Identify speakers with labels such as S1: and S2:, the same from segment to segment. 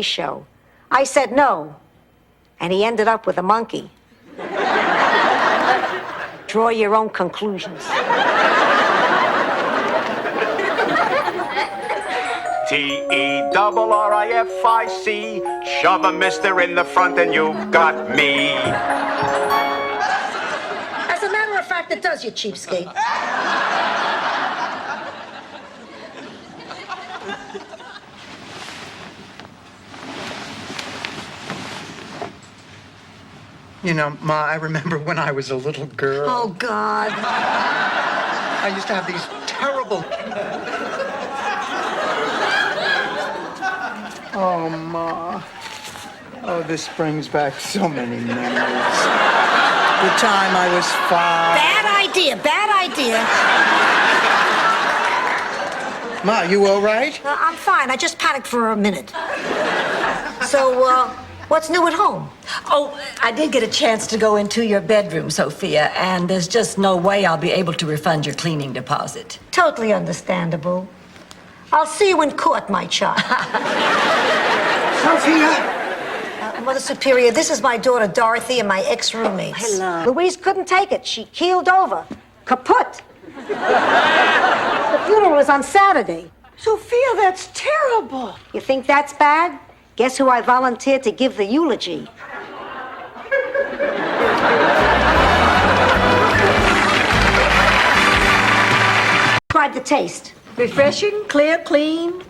S1: show. I said no, and he ended up with a monkey. Draw your own conclusions.
S2: T-E-double-R-I-F-I-C. Shove a mister in the front and you've got me.
S1: As a matter of fact, it does, you cheapskate.
S3: You know, Ma, I remember when I was a little girl.
S1: Oh, God.
S3: I used to have these terrible... Oh, Ma. Oh, this brings back so many memories. The time I was 5.
S1: Bad idea, bad idea.
S3: Ma, you all right?
S1: I'm fine. I just panicked for a minute. So, what's new at home?
S4: Oh, I did get a chance to go into your bedroom, Sophia, and there's just no way I'll be able to refund your cleaning deposit.
S1: Totally understandable. I'll see you in court, my child.
S3: Sophia!
S1: Mother Superior, this is my daughter Dorothy and my ex-roommates.
S4: Hello.
S1: Louise couldn't take it. She keeled over. Kaput. The funeral was on Saturday.
S5: Sophia, that's terrible.
S1: You think that's bad? Guess who I volunteered to give the eulogy? Tried the taste.
S4: Refreshing, clear, clean.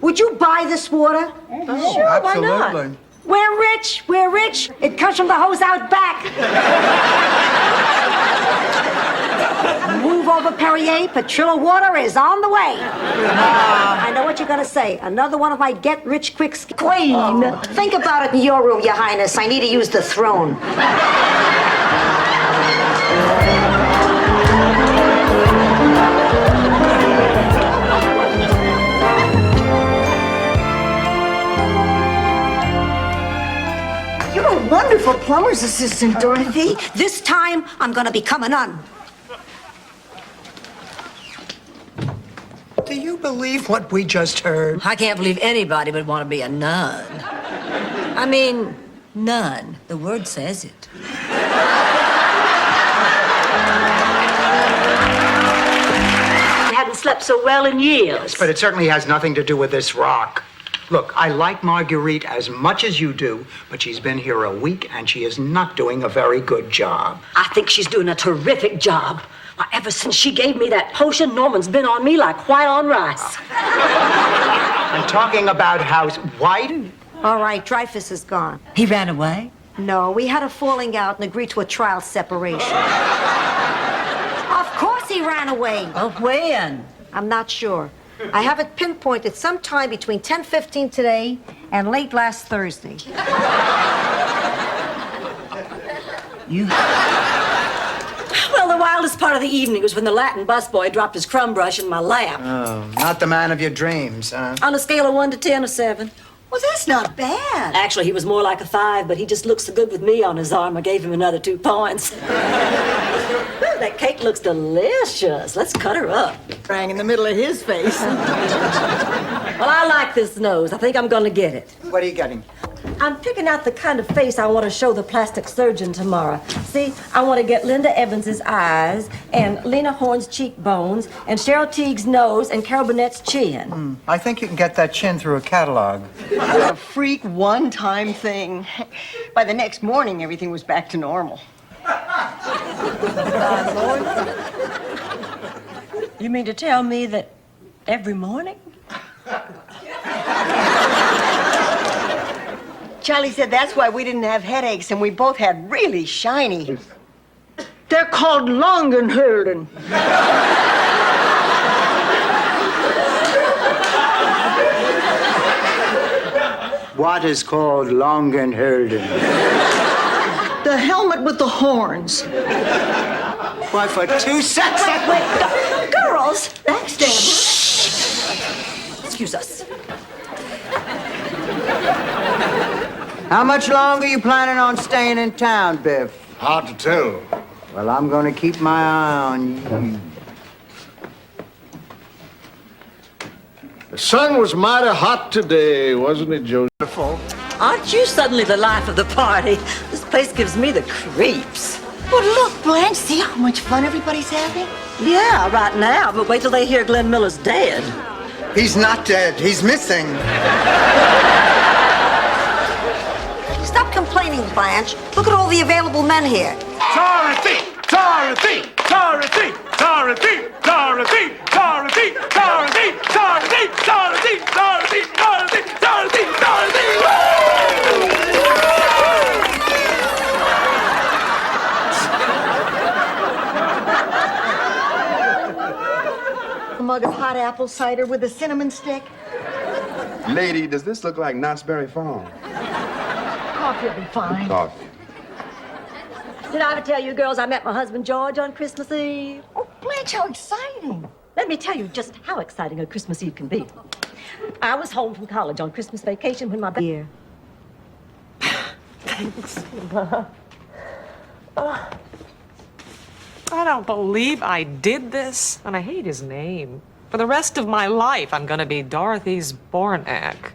S1: Would you buy this water?
S3: Oh,
S4: Sure, why not?
S3: absolutely.
S1: We're rich. We're rich. It comes from the hose out back. Move over, Perrier. Petrillo water is on the way. I know what you're going to say. Another one of my get-rich-quick queen. Think about it in your room, Your Highness. I need to use the throne.
S5: You're a wonderful plumber's assistant, Dorothy.
S1: This time, I'm going to become a nun.
S3: Do you believe what we just heard?
S4: I can't believe anybody would want to be a nun. I mean, nun. The word says it.
S5: I hadn't slept so well in years.
S3: But it certainly has nothing to do with this rock. Look, I like Marguerite as much as you do, but she's been here a week and she is not doing a very good job.
S5: I think she's doing a terrific job. Why, ever since she gave me that potion, Norman's been on me like white on rice.
S3: I'm talking about House White.
S1: All right, Dreyfus is gone.
S4: He ran away?
S1: No, we had a falling out and agreed to a trial separation. Of course he ran away.
S4: Oh, when?
S1: I'm not sure. I have it pinpointed sometime between 10:15 today and late last Thursday.
S4: You...
S5: Well, the wildest part of the evening was when the Latin busboy dropped his crumb brush in my lap.
S3: Oh, not the man of your dreams, huh?
S5: On a scale of 1 to 10 or 7.
S4: Well, that's not bad.
S5: Actually, he was more like a 5, but he just looked so good with me on his arm, I gave him another 2 points. Ooh, that cake looks delicious. Let's cut her up.
S4: Rang in the middle of his face.
S5: Well, I like this nose. I think I'm going to get it.
S3: What are you getting?
S5: I'm picking out the kind of face I want to show the plastic surgeon tomorrow. See, I want to get Linda Evans's eyes, and Lena Horne's cheekbones, and Cheryl Teague's nose, and Carol Burnett's chin.
S3: I think you can get that chin through a catalog.
S6: A freak one-time thing. By the next morning, everything was back to normal.
S5: You mean to tell me that every morning?
S6: Charlie said that's why we didn't have headaches, and we both had really shiny. They're called Longenhölden.
S3: What is called Longenhölden?
S6: The helmet with the horns.
S3: Why, for 2 seconds...
S5: Wait, girls, backstabbers. Excuse us.
S3: How much longer you planning on staying in town, Biff?
S7: Hard to tell.
S3: Well, I'm going to keep my eye on you.
S7: The sun was mighty hot today, wasn't it, Joseph?
S4: wonderful. Aren't you suddenly the life of the party? This place gives me the creeps.
S6: Well, look, Blanche, see how much fun everybody's having?
S4: Yeah, right now, but wait till they hear Glenn Miller's dead.
S7: He's not dead. He's missing.
S1: Stop complaining, Blanche. Look at all the available men here.
S2: Dorothy! Dorothy! Dorothy! Dorothy! Dorothy! Dorothy! Dorothy! Dorothy! Dorothy! Dorothy! Dorothy! Dorothy! Dorothy!
S6: A mug of hot apple cider with a cinnamon stick.
S8: Lady, does this look like Knott's Berry Farm?
S6: Coffee will be fine.
S8: Coffee.
S5: Did I ever tell you girls I met my husband George on Christmas Eve?
S6: Oh, Blanche, how exciting.
S5: Let me tell you just how exciting a Christmas Eve can be. I was home from college on Christmas vacation when my year.
S9: I don't believe I did this, and I hate his name. For the rest of my life, I'm gonna be Dorothy's Bornak.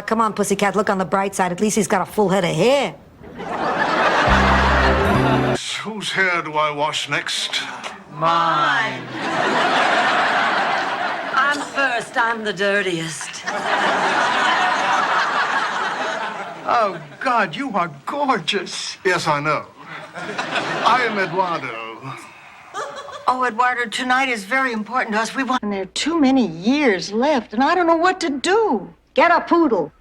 S1: Come on, pussycat, look on the bright side. At least he's got a full head of hair.
S10: Whose hair do I wash next?
S4: Mine. I'm first. I'm the dirtiest.
S7: Oh, God, you are gorgeous.
S10: Yes, I know. I am Eduardo.
S6: Oh, Eduardo, tonight is very important to us. And there are too many years left, and I don't know what to do.
S1: Get a poodle.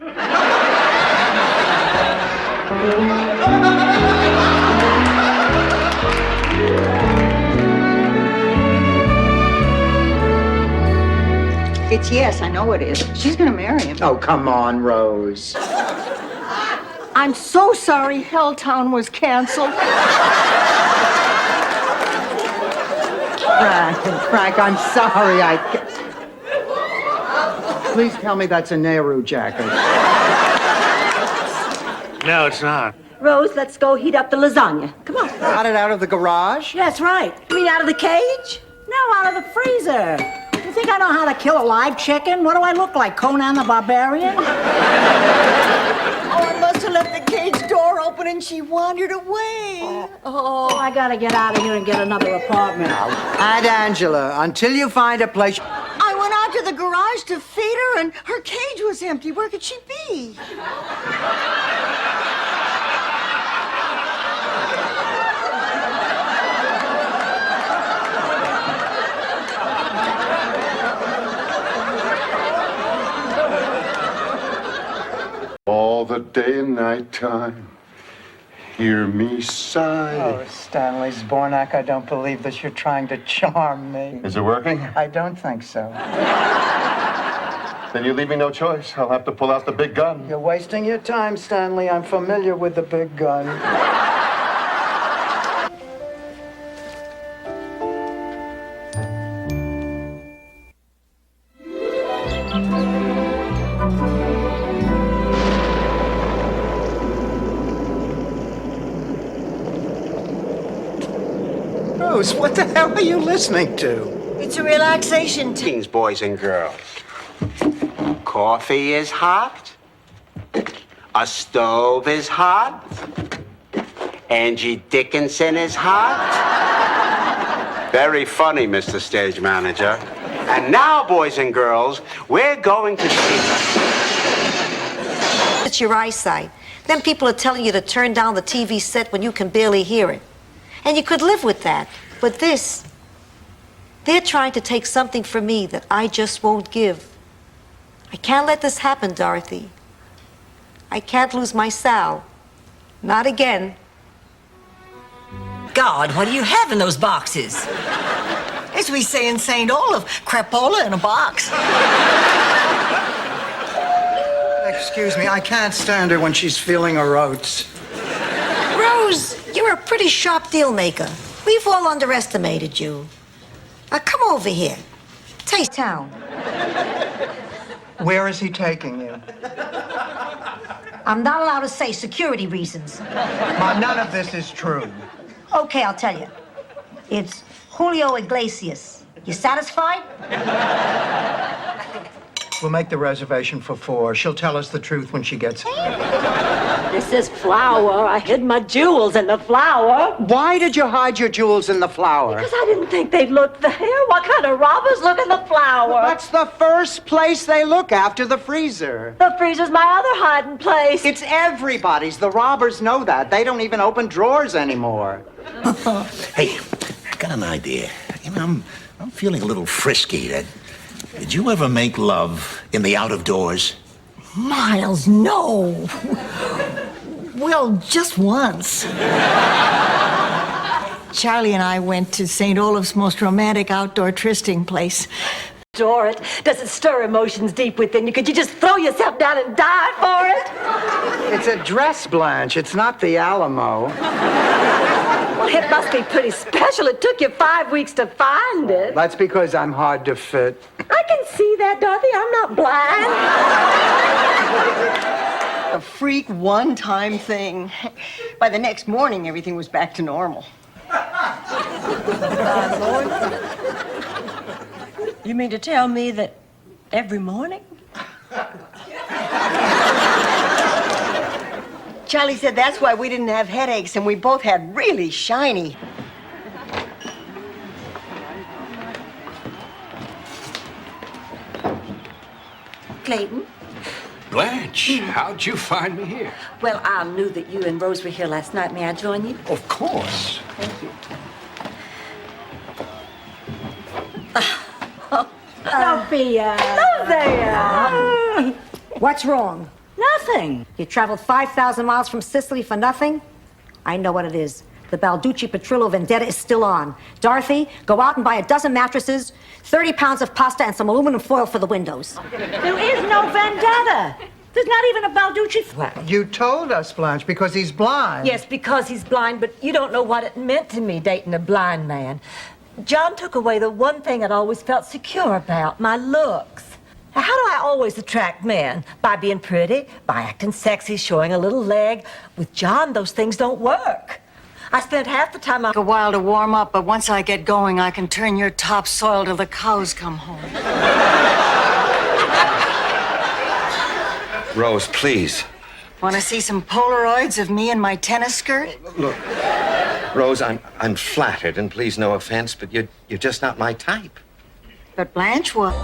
S6: It's yes, I know it is. She's gonna marry him.
S3: Oh, come on, Rose.
S6: I'm so sorry Helltown was canceled.
S3: Frank, I'm sorry. Please tell me that's a Nehru jacket.
S2: No, it's not.
S5: Rose, let's go heat up the lasagna. Come on.
S3: Got it out of the garage?
S5: That's right. You mean out of the cage? No, out of the freezer. You think I know how to kill a live chicken? What do I look like, Conan the Barbarian?
S6: Oh, I must have left the cage door open and she wandered away.
S5: Oh, I gotta get out of here and get another apartment.
S3: Aunt Angela, until you find a place...
S6: I went out to the garage to feed her and her cage was empty. Where could she be?
S8: All the day and night time, hear me sigh.
S3: Oh, Stanley Zbornak, I don't believe this. You're trying to charm me.
S8: Is it working?
S3: I don't think so.
S8: Then you leave me no choice. I'll have to pull out the big gun.
S3: You're wasting your time, Stanley. I'm familiar with the big gun. Rose, what the hell are you listening to?
S6: It's a relaxation time.
S2: Greetings, boys and girls. Coffee is hot. A stove is hot. Angie Dickinson is hot. Very funny, Mr. Stage Manager. And now, boys and girls, we're going to see...
S1: It's your eyesight. Then people are telling you to turn down the TV set when you can barely hear it. And you could live with that. But this, they're trying to take something from me that I just won't give. I can't let this happen, Dorothy. I can't lose my Sal. Not again.
S4: God, what do you have in those boxes?
S6: As we say in St. Olaf, crapola in a box.
S3: Excuse me, I can't stand her when she's feeling her oats.
S1: Rose, you're a pretty sharp deal maker. We've all underestimated you. Now come over here. Taste town.
S3: Where is he taking you?
S1: I'm not allowed to say security reasons.
S3: Ma, none of this is true.
S1: Okay, I'll tell you. It's Julio Iglesias. You satisfied?
S3: We'll make the reservation for 4. She'll tell us the truth when she gets here.
S5: This is flour. I hid my jewels in the flour.
S3: Why did you hide your jewels in the flour?
S5: Because I didn't think they'd look there. What kind of robbers look in the flour?
S3: That's the first place they look after the freezer.
S5: The freezer's my other hiding place.
S3: It's everybody's. The robbers know that. They don't even open drawers anymore.
S11: Hey, I got an idea. You know, I'm feeling a little frisky. Did you ever make love in the out of doors?
S4: Miles, no. Well, just once. Charlie and I went to St. Olaf's most romantic outdoor trysting place.
S5: Adore it. Does it stir emotions deep within you? Could you just throw yourself down and die for it?
S3: It's a dress, Blanche. It's not the Alamo.
S5: Well, it must be pretty special. It took you 5 weeks to find it.
S3: That's because I'm hard to fit.
S5: I can see that, Dorothy. I'm not blind.
S6: A freak one-time thing. By the next morning, everything was back to normal.
S5: You mean to tell me that every morning?
S6: Charlie said that's why we didn't have headaches, and we both had really shiny.
S5: Clayton?
S12: Blanche, how'd you find me here?
S5: Well, I knew that you and Rose were here last night. May I join you?
S12: Of course.
S5: Thank you. Sophia! Hello there!
S1: What's wrong?
S5: Nothing.
S1: You traveled 5,000 miles from Sicily for nothing? I know what it is. The Balducci Petrillo vendetta is still on. Dorothy, go out and buy a dozen mattresses, 30 pounds of pasta, and some aluminum foil for the windows.
S5: There is no vendetta. There's not even a Balducci. Well,
S3: You told us, Blanche, because he's blind.
S5: yes, because he's blind, but you don't know what it meant to me dating a blind man. John took away the one thing I'd always felt secure about, my looks. Now, how do I always attract men? By being pretty, by acting sexy, showing a little leg. With John, those things don't work. I spent half the time
S4: A while to warm up, but once I get going, I can turn your topsoil till the cows come home.
S12: Rose, please.
S4: Want to see some Polaroids of me in my tennis skirt?
S12: Look, Rose, I'm flattered, and please, no offense, but you're just not my type.
S4: But Blanche was.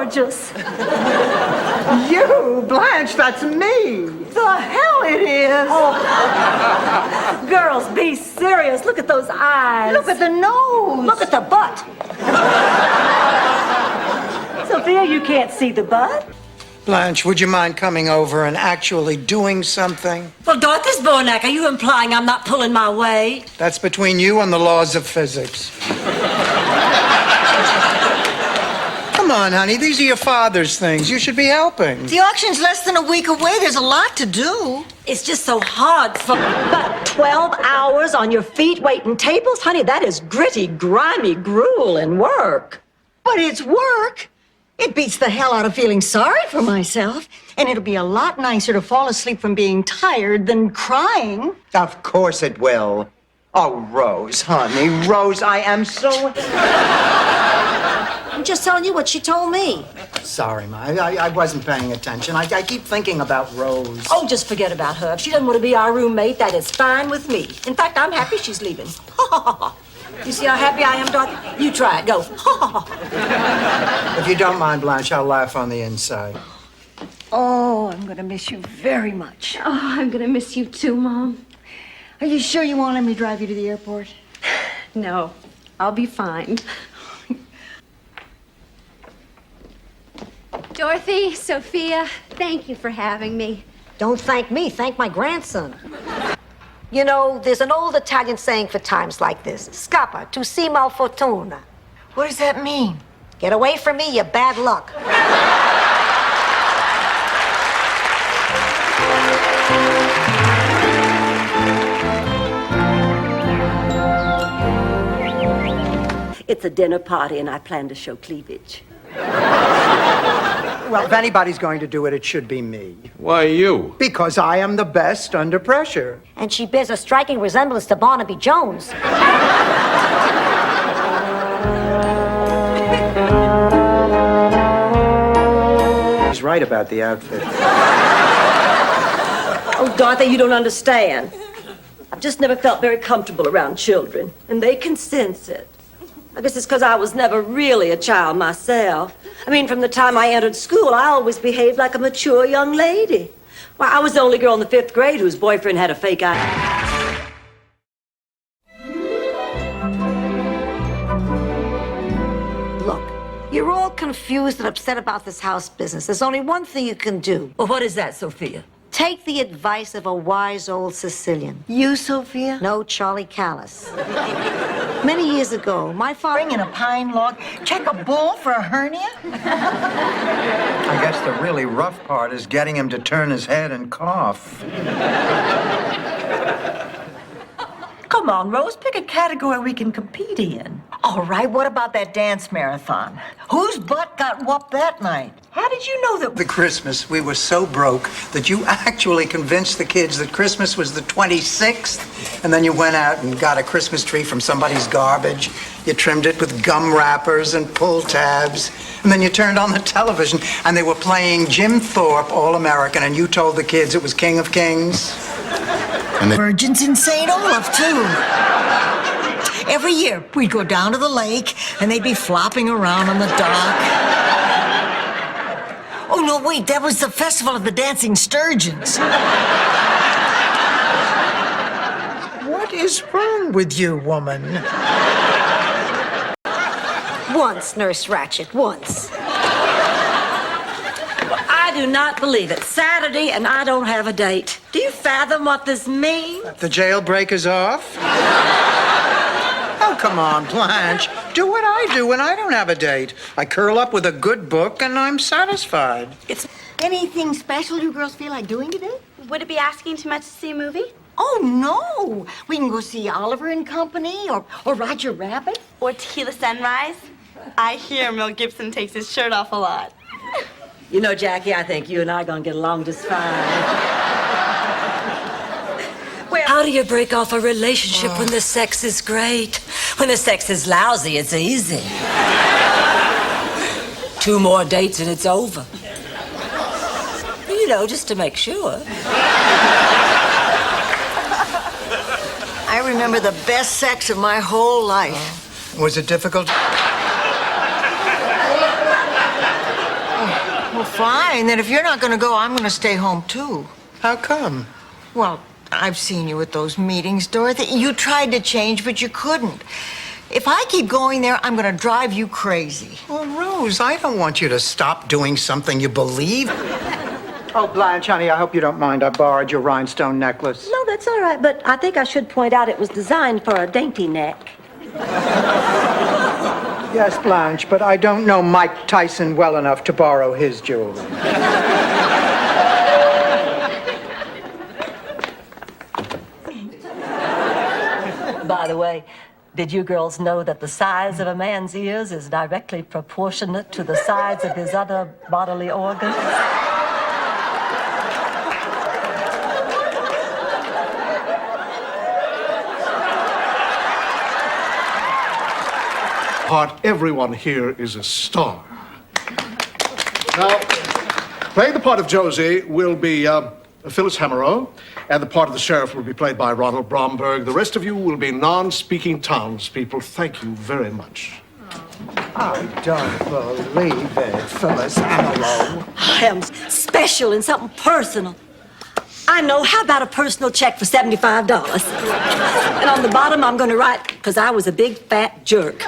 S5: gorgeous.
S3: You, Blanche, that's me.
S5: The hell it is. Oh. Girls, be serious. Look at those eyes.
S6: Look at the nose.
S1: Look at the butt.
S5: Sophia, you can't see the butt.
S3: Blanche, would you mind coming over and actually doing something?
S5: Well, Dorothy's Bornak, are you implying I'm not pulling my weight?
S3: That's between you and the laws of physics. Come on, honey. These are your father's things. You should be helping.
S4: The auction's less than a week away. There's a lot to do.
S5: It's just so hard for... But 12 hours on your feet waiting tables? Honey, that is gritty, grimy gruel and work.
S6: But it's work. It beats the hell out of feeling sorry for myself. And it'll be a lot nicer to fall asleep from being tired than crying.
S3: Of course it will. Oh, Rose, honey. Rose, I am so...
S1: I'm just telling you what she told me.
S3: Sorry, Ma. I wasn't paying attention. I keep thinking about Rose.
S5: Oh, just forget about her. If she doesn't want to be our roommate, that is fine with me. In fact, I'm happy she's leaving. You see how happy I am, Dorothy? You try it. Go.
S3: If you don't mind, Blanche, I'll laugh on the inside.
S6: Oh, I'm going to miss you very much.
S13: Oh, I'm gonna miss you too, Mom.
S6: Are you sure you won't let me drive you to the airport?
S13: No, I'll be fine. Dorothy, Sophia, thank you for having me.
S1: Don't thank me, thank my grandson. You know, there's an old Italian saying for times like this. Scappa, tu sei malfortuna.
S4: What does that mean?
S1: Get away from me, you bad luck.
S5: It's a dinner party, and I plan to show cleavage.
S3: Well, if anybody's going to do it, it should be me.
S14: Why you?
S3: Because I am the best under pressure.
S1: And she bears a striking resemblance to Barnaby Jones.
S3: He's right about the outfit.
S5: Oh, Dorothy, you don't understand. I've just never felt very comfortable around children, and they can sense it. I guess it's because I was never really a child myself. I mean, from the time I entered school, I always behaved like a mature young lady. Why, I was the only girl in the 5th grade whose boyfriend had a fake eye.
S1: Look, you're all confused and upset about this house business. There's only one thing you can do.
S4: Well, what is that, Sophia?
S1: Take the advice of a wise old Sicilian.
S6: You, Sophia?
S1: No, Charlie Callis. Many years ago, my father...
S6: Bring in a pine log, check a bull for a hernia?
S7: I guess the really rough part is getting him to turn his head and cough.
S4: Come on, Rose, pick a category we can compete in.
S6: All right, what about that dance marathon? Whose butt got whooped that night?
S4: How did you know that?
S3: The Christmas, we were so broke that you actually convinced the kids that Christmas was the 26th, and then you went out and got a Christmas tree from somebody's garbage. You trimmed it with gum wrappers and pull tabs, and then you turned on the television, and they were playing Jim Thorpe, All American, and you told the kids it was King of Kings.
S6: And the Virgins in St. Olaf, too. Every year, we'd go down to the lake, and they'd be flopping around on the dock. Oh, no, wait, that was the Festival of the Dancing Sturgeons.
S3: What is wrong with you, woman?
S1: Once, Nurse Ratched, once.
S5: I do not believe it. Saturday, and I don't have a date. Do you fathom what this means?
S3: The jailbreak is off? Oh, come on, Blanche. Do what I do when I don't have a date. I curl up with a good book, and I'm satisfied.
S6: Anything special you girls feel like doing today?
S13: Would it be asking too much to see a movie?
S6: Oh, no. We can go see Oliver and Company or Roger Rabbit.
S13: Or Tequila Sunrise? I hear Mel Gibson takes his shirt off a lot.
S5: You know, Jackie, I think you and I are going to get along just fine. How do you break off a relationship when the sex is great? When the sex is lousy, it's easy. 2 more dates and it's over. You know, just to make sure.
S6: I remember the best sex of my whole life.
S3: Was it difficult?
S6: Well, fine. Then if you're not going to go, I'm going to stay home, too.
S3: How come?
S6: Well, I've seen you at those meetings, Dorothy. You tried to change, but you couldn't. If I keep going there, I'm going to drive you crazy.
S3: Well, Rose, I don't want you to stop doing something you believe. Oh, Blanche, honey, I hope you don't mind. I borrowed your rhinestone necklace.
S5: No, that's all right, but I think I should point out it was designed for a dainty neck.
S3: Yes, Blanche, but I don't know Mike Tyson well enough to borrow his jewelry.
S5: By the way, did you girls know that the size of a man's ears is directly proportionate to the size of his other bodily organs?
S10: Part everyone here is a star. Now, playing the part of Josie will be Phyllis Hammerrow, and the part of the sheriff will be played by Ronald Bromberg. The rest of you will be non-speaking townspeople. Thank you very much.
S3: I don't believe it, Phyllis Hammerrow.
S5: I am special and something personal. I know. How about a personal check for $75? And on the bottom, I'm going to write, because I was a big, fat jerk.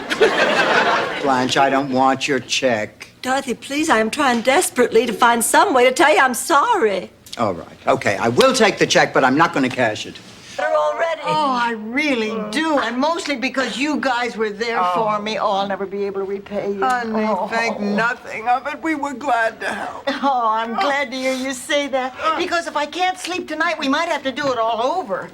S3: Blanche, I don't want your check.
S5: Dorothy, please, I am trying desperately to find some way to tell you I'm sorry.
S3: All right. Okay, I will take the check, but I'm not going to cash it.
S5: They're already.
S6: Oh, I really do. And mostly because you guys were there for me. Oh, I'll never be able to repay you.
S7: Honey, think nothing of it. We were glad to help.
S6: Oh, I'm glad to hear you say that. Because if I can't sleep tonight, we might have to do it all over.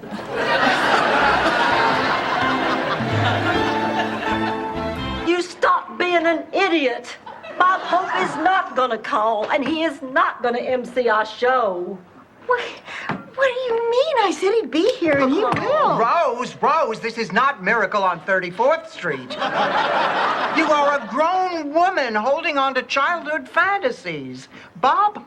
S5: an idiot. Bob Hope is not gonna call, and he is not gonna MC our show.
S6: What do you mean? I said he'd be here, and he will.
S3: Rose, this is not Miracle on 34th Street. You are a grown woman holding on to childhood fantasies. Bob?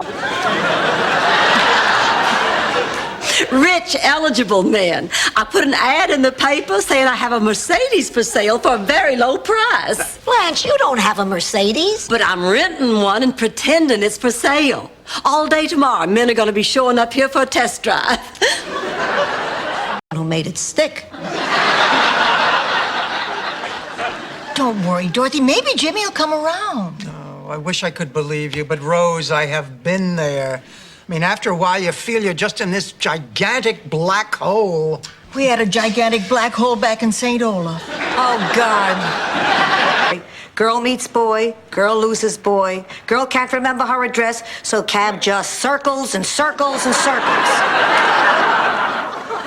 S4: Rich, eligible men. I put an ad in the paper saying I have a Mercedes for sale for a very low price.
S1: Blanche, you don't have a Mercedes.
S4: But I'm renting one and pretending it's for sale. All day tomorrow, men are going to be showing up here for a test drive.
S1: Who made it stick?
S6: Don't worry, Dorothy. Maybe Jimmy will come around.
S3: Oh, I wish I could believe you, but Rose, I have been there. I mean, after a while, you feel you're just in this gigantic black hole.
S6: We had a gigantic black hole back in St. Olaf.
S1: Oh, God. Girl meets boy, girl loses boy, girl can't remember her address, so cab just circles and circles and circles.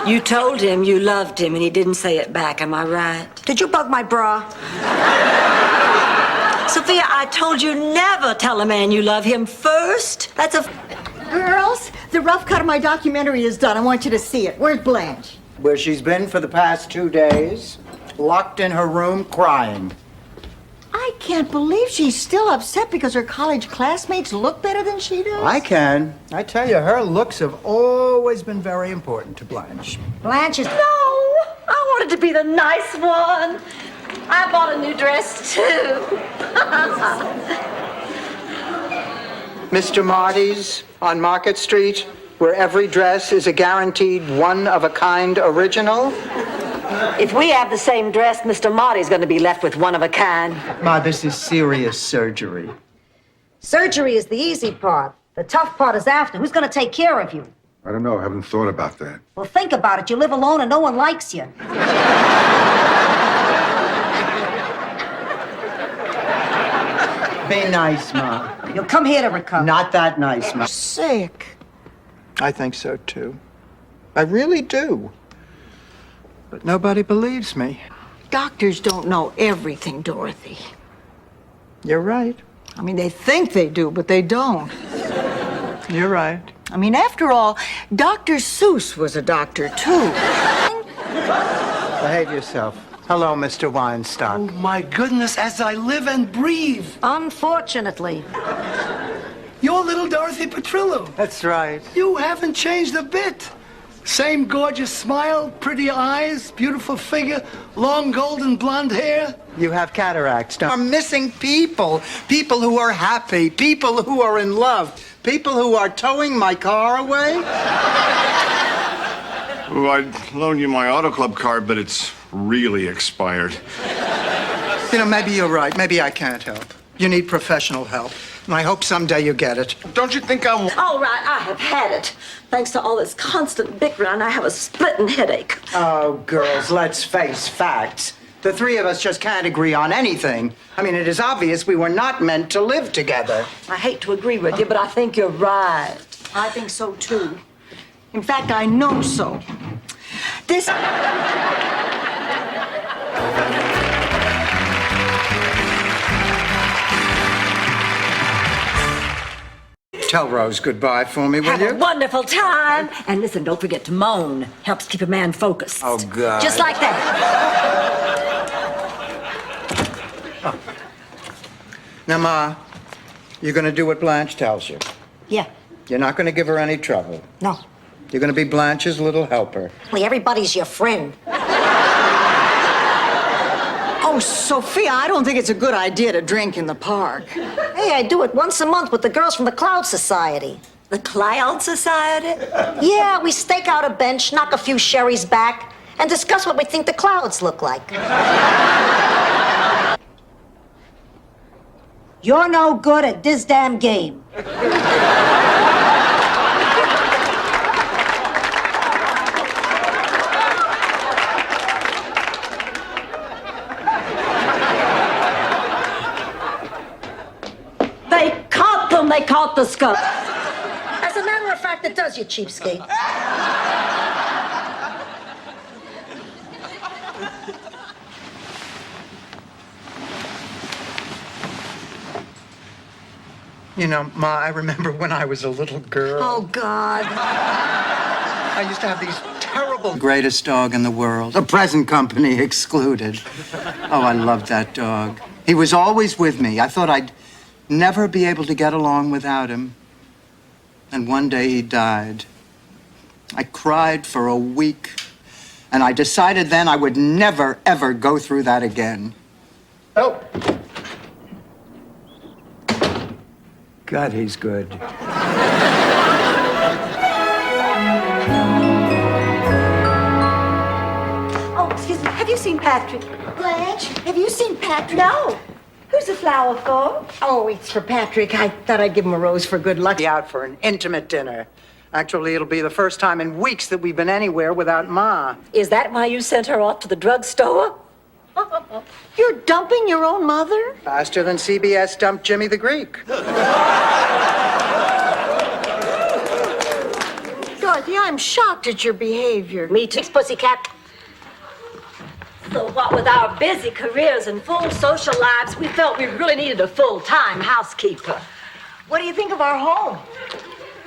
S4: You told him you loved him, and he didn't say it back. Am I right?
S1: Did you bug my bra?
S4: Sophia, I told you never tell a man you love him first. That's a...
S6: Girls, the rough cut of my documentary is done. I want you to see it. Where's Blanche?
S3: Where she's been for the past 2 days, locked in her room crying.
S6: I can't believe she's still upset because her college classmates look better than she does.
S3: I can. I tell you, her looks have always been very important to Blanche.
S1: Blanche is...
S5: No, I wanted to be the nice one. I bought a new dress, too.
S3: Mr. Marty's on Market Street, where every dress is a guaranteed one-of-a-kind original.
S4: If we have the same dress, Mr. Marty's going to be left with one of a kind.
S3: Ma, this is serious surgery.
S1: Surgery is the easy part. The tough part is after. Who's going to take care of you?
S8: I don't know. I haven't thought about that.
S1: Well, think about it. You live alone and no one likes you.
S3: Be nice, Ma.
S1: You'll come here to recover.
S3: Not that nice, Ma.
S6: Sick.
S3: I think so, too. I really do. But nobody believes me.
S6: Doctors don't know everything, Dorothy.
S3: You're right.
S6: I mean, they think they do, but they don't.
S3: You're right.
S6: I mean, after all, Dr. Seuss was a doctor, too.
S3: Behave yourself. Hello, Mr. Weinstock.
S14: My goodness, as I live and breathe.
S1: Unfortunately.
S14: You're little Dorothy Petrillo.
S3: That's right.
S14: You haven't changed a bit. Same gorgeous smile, pretty eyes, beautiful figure, long golden blonde hair.
S3: You have cataracts, don't you? Are missing people. People who are happy. People who are in love. People who are towing my car away.
S8: Oh, I'd loan you my auto club card, but it's really expired.
S3: You know, maybe you're right. Maybe I can't help. You need professional help. And I hope someday you get it.
S8: Don't you think I'm...
S5: All right, I have had it. Thanks to all this constant bickering, I have a splitting headache.
S3: Oh, girls, let's face facts. The three of us just can't agree on anything. I mean, it is obvious we were not meant to live together.
S4: I hate to agree with you, but I think you're right.
S6: I think so, too. In fact, I know so. This...
S3: Tell Rose goodbye for me, will
S4: Have
S3: you?
S4: a wonderful time. And listen, don't forget to moan. Helps keep a man focused.
S3: Oh, God.
S4: Just like that.
S3: Now, Ma, you're going to do what Blanche tells you.
S1: Yeah.
S3: You're not going to give her any trouble.
S1: No.
S3: You're going to be Blanche's little helper.
S1: Everybody's your friend.
S6: Oh, Sophia, I don't think it's a good idea to drink in the park.
S1: Hey, I do it once a month with the girls from the Cloud Society.
S4: The Cloud Society?
S1: Yeah, we stake out a bench, knock a few sherries back, and discuss what we think the clouds look like. You're no good at this damn game.
S5: They caught them. They caught the skunk.
S1: As a matter of fact, it does, you cheapskate.
S3: You know, Ma, I remember when I was a little girl.
S1: Oh, God.
S3: I used to have these terrible... Greatest dog in the world, a present company excluded. Oh, I loved that dog. He was always with me. I thought I'd never be able to get along without him. And one day he died. I cried for a week, and I decided then I would never, ever go through that again.
S10: Oh.
S3: God, he's good.
S1: Oh, excuse me. Have you seen Patrick?
S6: Blanche, have you seen Patrick?
S1: No. Who's the flower for?
S6: Oh, it's for Patrick. I thought I'd give him a rose for good luck.
S3: Out for an intimate dinner. Actually, it'll be the first time in weeks that we've been anywhere without Ma.
S4: Is that why you sent her off to the drugstore?
S6: You're dumping your own mother?
S3: Faster than CBS dumped Jimmy the Greek.
S6: Dorothy, I'm shocked at your behavior.
S4: Me too, pussycat. So what with our busy careers and full social lives, we felt we really needed a full-time housekeeper.
S6: What do you think of our home?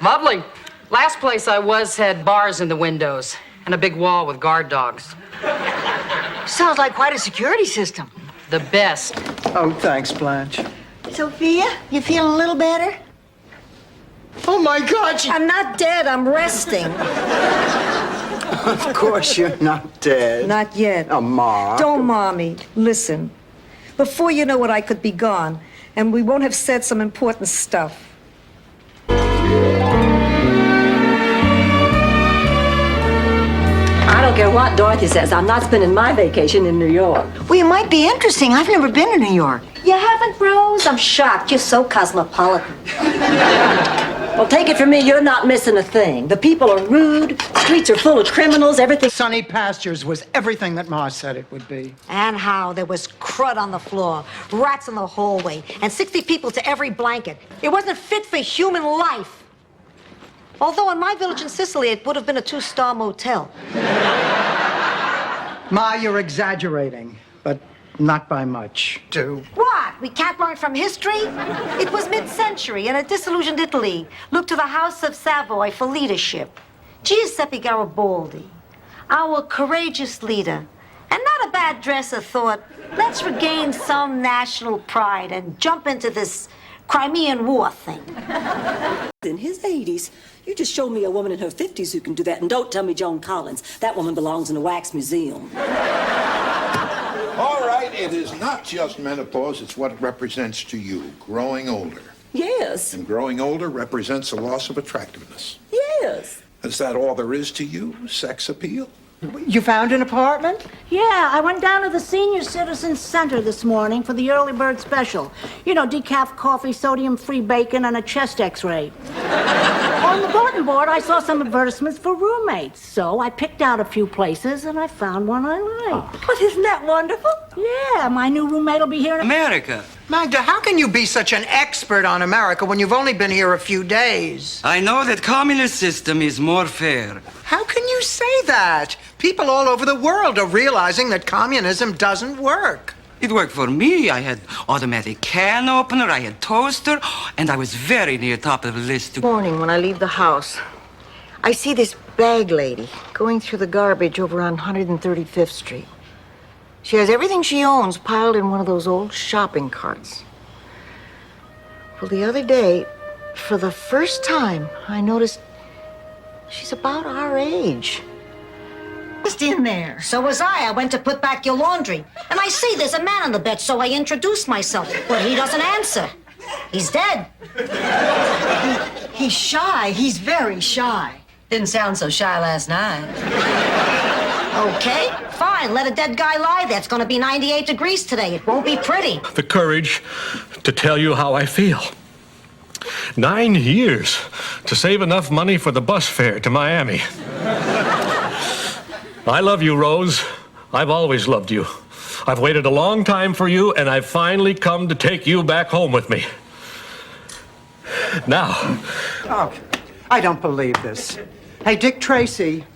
S9: Lovely. Last place I was had bars in the windows and a big wall with guard dogs.
S6: Sounds like quite a security system.
S9: The best.
S3: Oh, thanks, Blanche.
S6: Sophia, you feeling a little better?
S3: Oh, my God,
S1: I'm not dead. I'm resting.
S3: Of course you're not dead.
S1: Not yet.
S3: Oh, Ma.
S1: Don't, Mommy. Listen. Before you know it, I could be gone, and we won't have said some important stuff.
S4: I don't care what Dorothy says. I'm not spending my vacation in New York.
S6: Well, it might be interesting. I've never been to New York.
S1: You haven't, Rose? I'm shocked. You're so cosmopolitan.
S4: Well, take it from me, you're not missing a thing. The people are rude, streets are full of criminals, everything.
S3: Sunny Pastures was everything that Ma said it would be.
S1: And how there was crud on the floor, rats in the hallway, and 60 people to every blanket. It wasn't fit for human life. Although in my village in Sicily, it would have been a 2-star motel.
S3: Ma, you're exaggerating, but not by much, too.
S1: What? We can't learn from history? It was mid-century in a disillusioned Italy. Look to the House of Savoy for leadership. Giuseppe Garibaldi, our courageous leader, and not a bad dresser, thought, let's regain some national pride and jump into this Crimean War thing.
S4: In his 80s, you just showed me a woman in her 50s who can do that, and don't tell me Joan Collins. That woman belongs in a wax museum.
S11: All right, it is not just menopause, it's what it represents to you, growing older.
S4: Yes.
S11: And growing older represents a loss of attractiveness.
S4: Yes.
S11: Is that all there is to you? Sex appeal?
S3: You found an apartment?
S15: Yeah, I went down to the Senior Citizens Center this morning for the early bird special. You know, decaf coffee, sodium-free bacon, and a chest x-ray. On the bulletin board, I saw some advertisements for roommates. So I picked out a few places, and I found one I liked.
S4: But isn't that wonderful?
S15: Yeah, my new roommate will be here in
S16: America.
S3: Magda, how can you be such an expert on America when you've only been here a few days?
S16: I know that communist system is more fair.
S3: How can you say that? People all over the world are realizing that communism doesn't work.
S16: It worked for me. I had automatic can opener, I had toaster, and I was very near top of the list.
S6: Morning, when I leave the house, I see this bag lady going through the garbage over on 135th Street. She has everything she owns piled in one of those old shopping carts. Well, the other day, for the first time, I noticed she's about our age. Just in there.
S1: So was I. I went to put back your laundry. And I see there's a man on the bed, so I introduce myself. But he doesn't answer. He's dead.
S6: He's shy. He's very shy.
S4: Didn't sound so shy last night.
S1: Okay, fine. Let a dead guy lie there. It's going to be 98 degrees today. It won't be pretty.
S17: The courage to tell you how I feel. 9 years to save enough money for the bus fare to Miami. I love you, Rose. I've always loved you. I've waited a long time for you, and I've finally come to take you back home with me. Now.
S3: Oh, I don't believe this. Hey, Dick Tracy.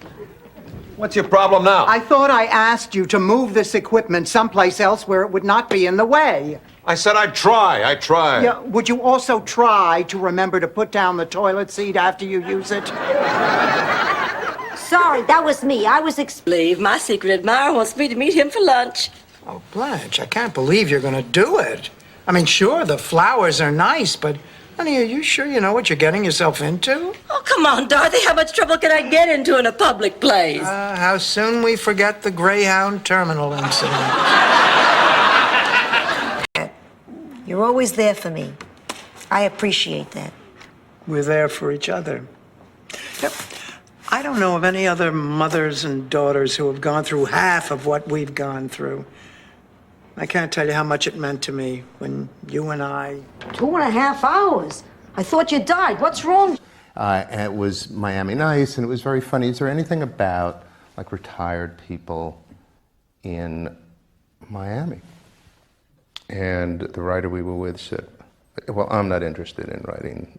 S11: What's your problem now?
S3: I thought I asked you to move this equipment someplace else where it would not be in the way.
S12: I said I'd try. I try.
S3: Yeah, would you also try to remember to put down the toilet seat after you use it?
S1: Sorry, that was me. I was
S4: Leave. My secret admirer wants me to meet him for lunch.
S3: Oh, Blanche, I can't believe you're going to do it. I mean, sure, the flowers are nice, but, honey, are you sure you know what you're getting yourself into?
S4: Oh, come on, Dorothy. How much trouble can I get into in a public place?
S3: How soon we forget the Greyhound Terminal incident.
S1: You're always there for me. I appreciate that.
S3: We're there for each other. Yep. I don't know of any other mothers and daughters who have gone through half of what we've gone through. I can't tell you how much it meant to me when you and I...
S1: 2.5 hours? I thought you died. What's wrong?
S18: And it was Miami Nice, and it was very funny. Is there anything about, like, retired people in Miami? And the writer we were with said, well, I'm not interested in writing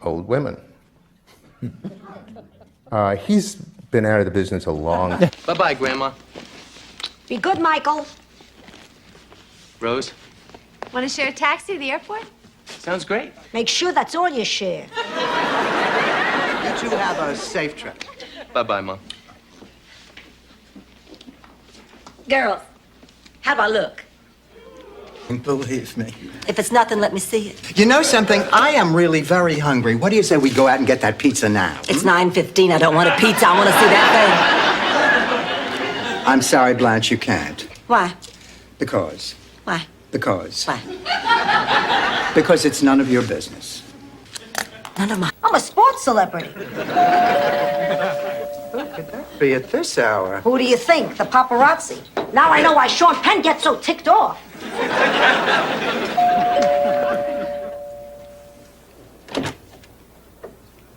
S18: old women. He's been out of the business a long time.
S19: Bye-bye, Grandma.
S1: Be good, Michael.
S19: Rose,
S13: Want to share a taxi to the airport?
S19: sounds great.
S1: Make sure that's all you share.
S3: You two have a safe trip.
S19: Bye-bye, Mom.
S4: Girls, how do I look?
S3: Believe me.
S4: If it's nothing, let me see it.
S3: You know something? I am really very hungry. What do you say we go out and get that pizza now?
S4: It's 9:15. I don't want a pizza. I want to see that
S3: I'm sorry, Blanche, you can't.
S4: thing. Why?
S3: Because.
S4: Why?
S3: Because.
S4: Why?
S3: Because it's none of your business.
S4: None of my...
S1: I'm a sports celebrity.
S3: Be at this hour.
S1: Who do you think? The paparazzi. Now I know why Sean Penn gets so ticked off.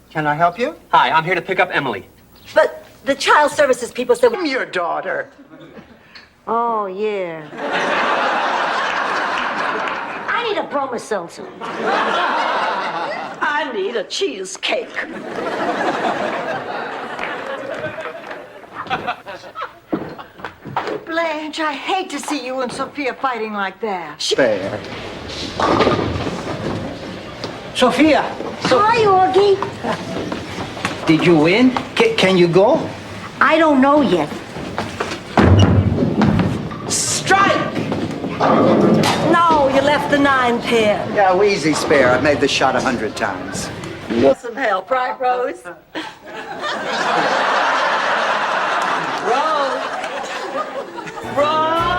S3: Can I help you?
S19: Hi, I'm here to pick up Emily.
S4: But the child services people said...
S3: I'm your daughter.
S1: Oh, yeah. I need a Broma seltzer.
S4: I need a cheesecake.
S6: Blanche, I hate to see you and Sophia fighting like that.
S3: Fair. Sophia!
S1: Hi, Augie.
S3: Did you win? Can you go?
S1: I don't know yet.
S4: Strike! No, you left the 9-pin.
S3: Yeah, easy spare. I've made the shot 100 times.
S4: Want some help, right, Rose? Rose! Rose!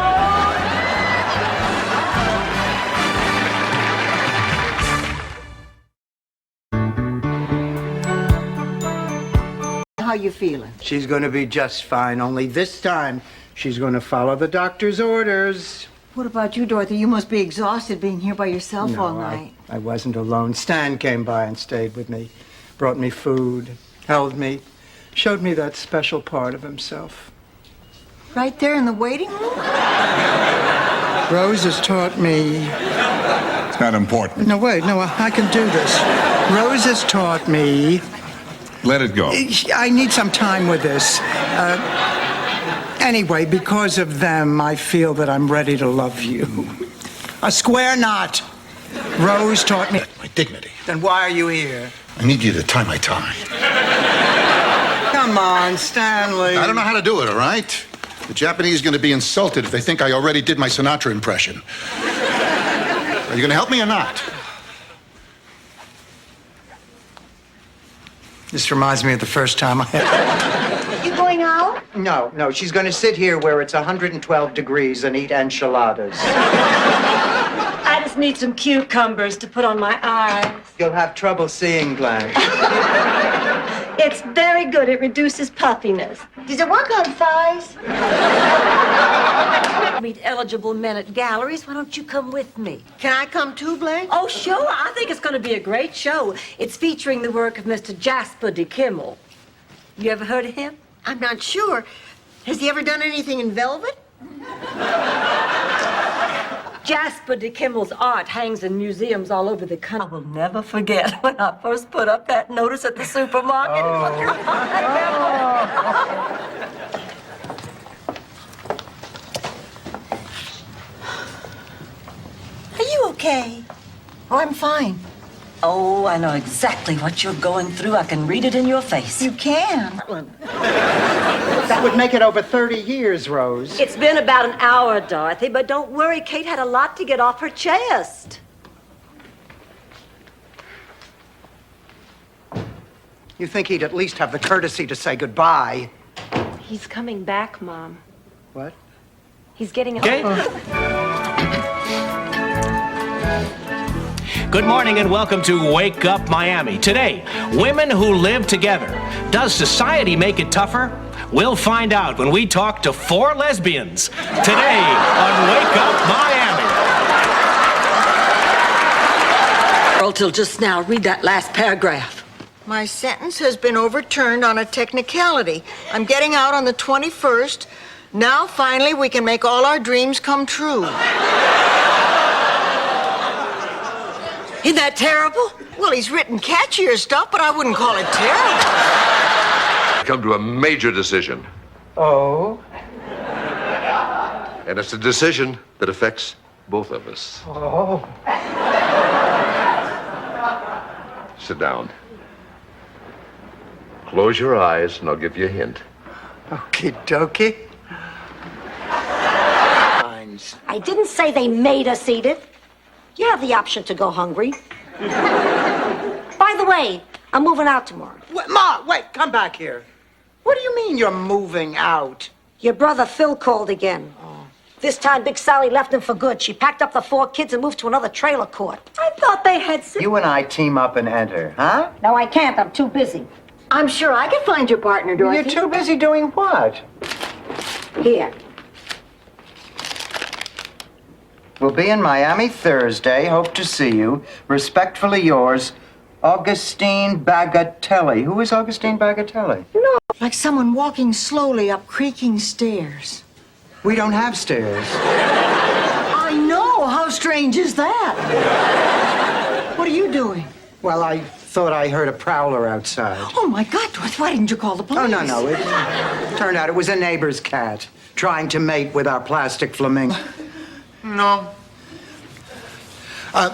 S6: How you feeling?
S3: She's going to be just fine, only this time she's going to follow the doctor's orders.
S6: What about you, Dorothy? You must be exhausted being here by yourself
S3: No,
S6: all night.
S3: I wasn't alone. Stan came by and stayed with me, brought me food, held me, showed me that special part of himself.
S6: Right there in the waiting room?
S3: Rose has taught me...
S8: It's not important.
S3: No, wait, no, I can do this. Rose has taught me...
S8: Let it go.
S3: I need some time with this. Anyway, because of them, I feel that I'm ready to love you. A square knot. Rose taught me...
S11: My dignity.
S3: Then why are you here?
S11: I need you to tie my tie.
S3: Come on, Stanley.
S8: I don't know how to do it, all right? The Japanese are going to be insulted if they think I already did my Sinatra impression. Are you going to help me or not?
S3: This reminds me of the first time I had...
S1: You going out?
S3: No, she's going to sit here where it's 112 degrees and eat enchiladas.
S4: I just need some cucumbers to put on my eyes.
S3: You'll have trouble seeing, Blanche.
S4: It's very good. It reduces puffiness.
S1: Does it work on thighs?
S4: Meet eligible men at galleries. Why don't you come with me?
S6: Can I come too, Blanche?
S4: Oh, sure. I think it's going to be a great show. It's featuring the work of Mr. Jasper de Kimmel. You ever heard of him?
S6: I'm not sure. Has he ever done anything in velvet?
S4: Jasper de Kimmel's art hangs in museums all over the country. I will never forget when I first put up that notice at the supermarket.
S6: okay? Oh, I'm fine.
S4: Oh, I know exactly what you're going through. I can read it in your face.
S6: You can.
S3: That would make it over 30 years, Rose.
S5: It's been about an hour, Dorothy, but don't worry. Kate had a lot to get off her chest.
S3: You think he'd at least have the courtesy to say goodbye?
S20: He's coming back, Mom.
S3: What?
S20: He's getting
S19: Okay.
S21: Good morning and welcome to Wake Up Miami. Today, women who live together. Does society make it tougher? We'll find out when we talk to 4 lesbians. Today on Wake Up Miami.
S4: Girl, till just now, read that last paragraph.
S6: My sentence has been overturned on a technicality. I'm getting out on the 21st. Now, finally, we can make all our dreams come true.
S4: Isn't that terrible?
S6: Well, he's written catchier stuff, but I wouldn't call it terrible.
S22: Come to a major decision.
S3: Oh?
S22: And it's a decision that affects both of us.
S3: Oh.
S22: Sit down. Close your eyes, and I'll give you a hint.
S3: Okie dokie.
S1: I didn't say they made us eat it. You have the option to go hungry. By the way, I'm moving out tomorrow.
S3: Wait, Ma, wait, come back here. What do you mean you're moving out?
S1: Your brother Phil called again. This time, Big Sally left him for good. She packed up the 4 kids and moved to another trailer court.
S5: I thought they had...
S3: You and I team up and enter, huh?
S1: No, I can't. I'm too busy.
S6: I'm sure I can find your partner, Dorothy.
S3: You're too busy doing what?
S1: Here.
S3: We'll be in Miami Thursday. Hope to see you. Respectfully yours, Augustine Bagatelli. Who is Augustine Bagatelli?
S6: No. Like someone walking slowly up creaking stairs.
S3: We don't have stairs.
S6: I know. How strange is that? What are you doing?
S3: Well, I thought I heard a prowler outside.
S6: Oh, my God, Dorothy, why didn't you call the police?
S3: Oh, no. It turned out it was a neighbor's cat trying to mate with our plastic flamingo.
S6: No.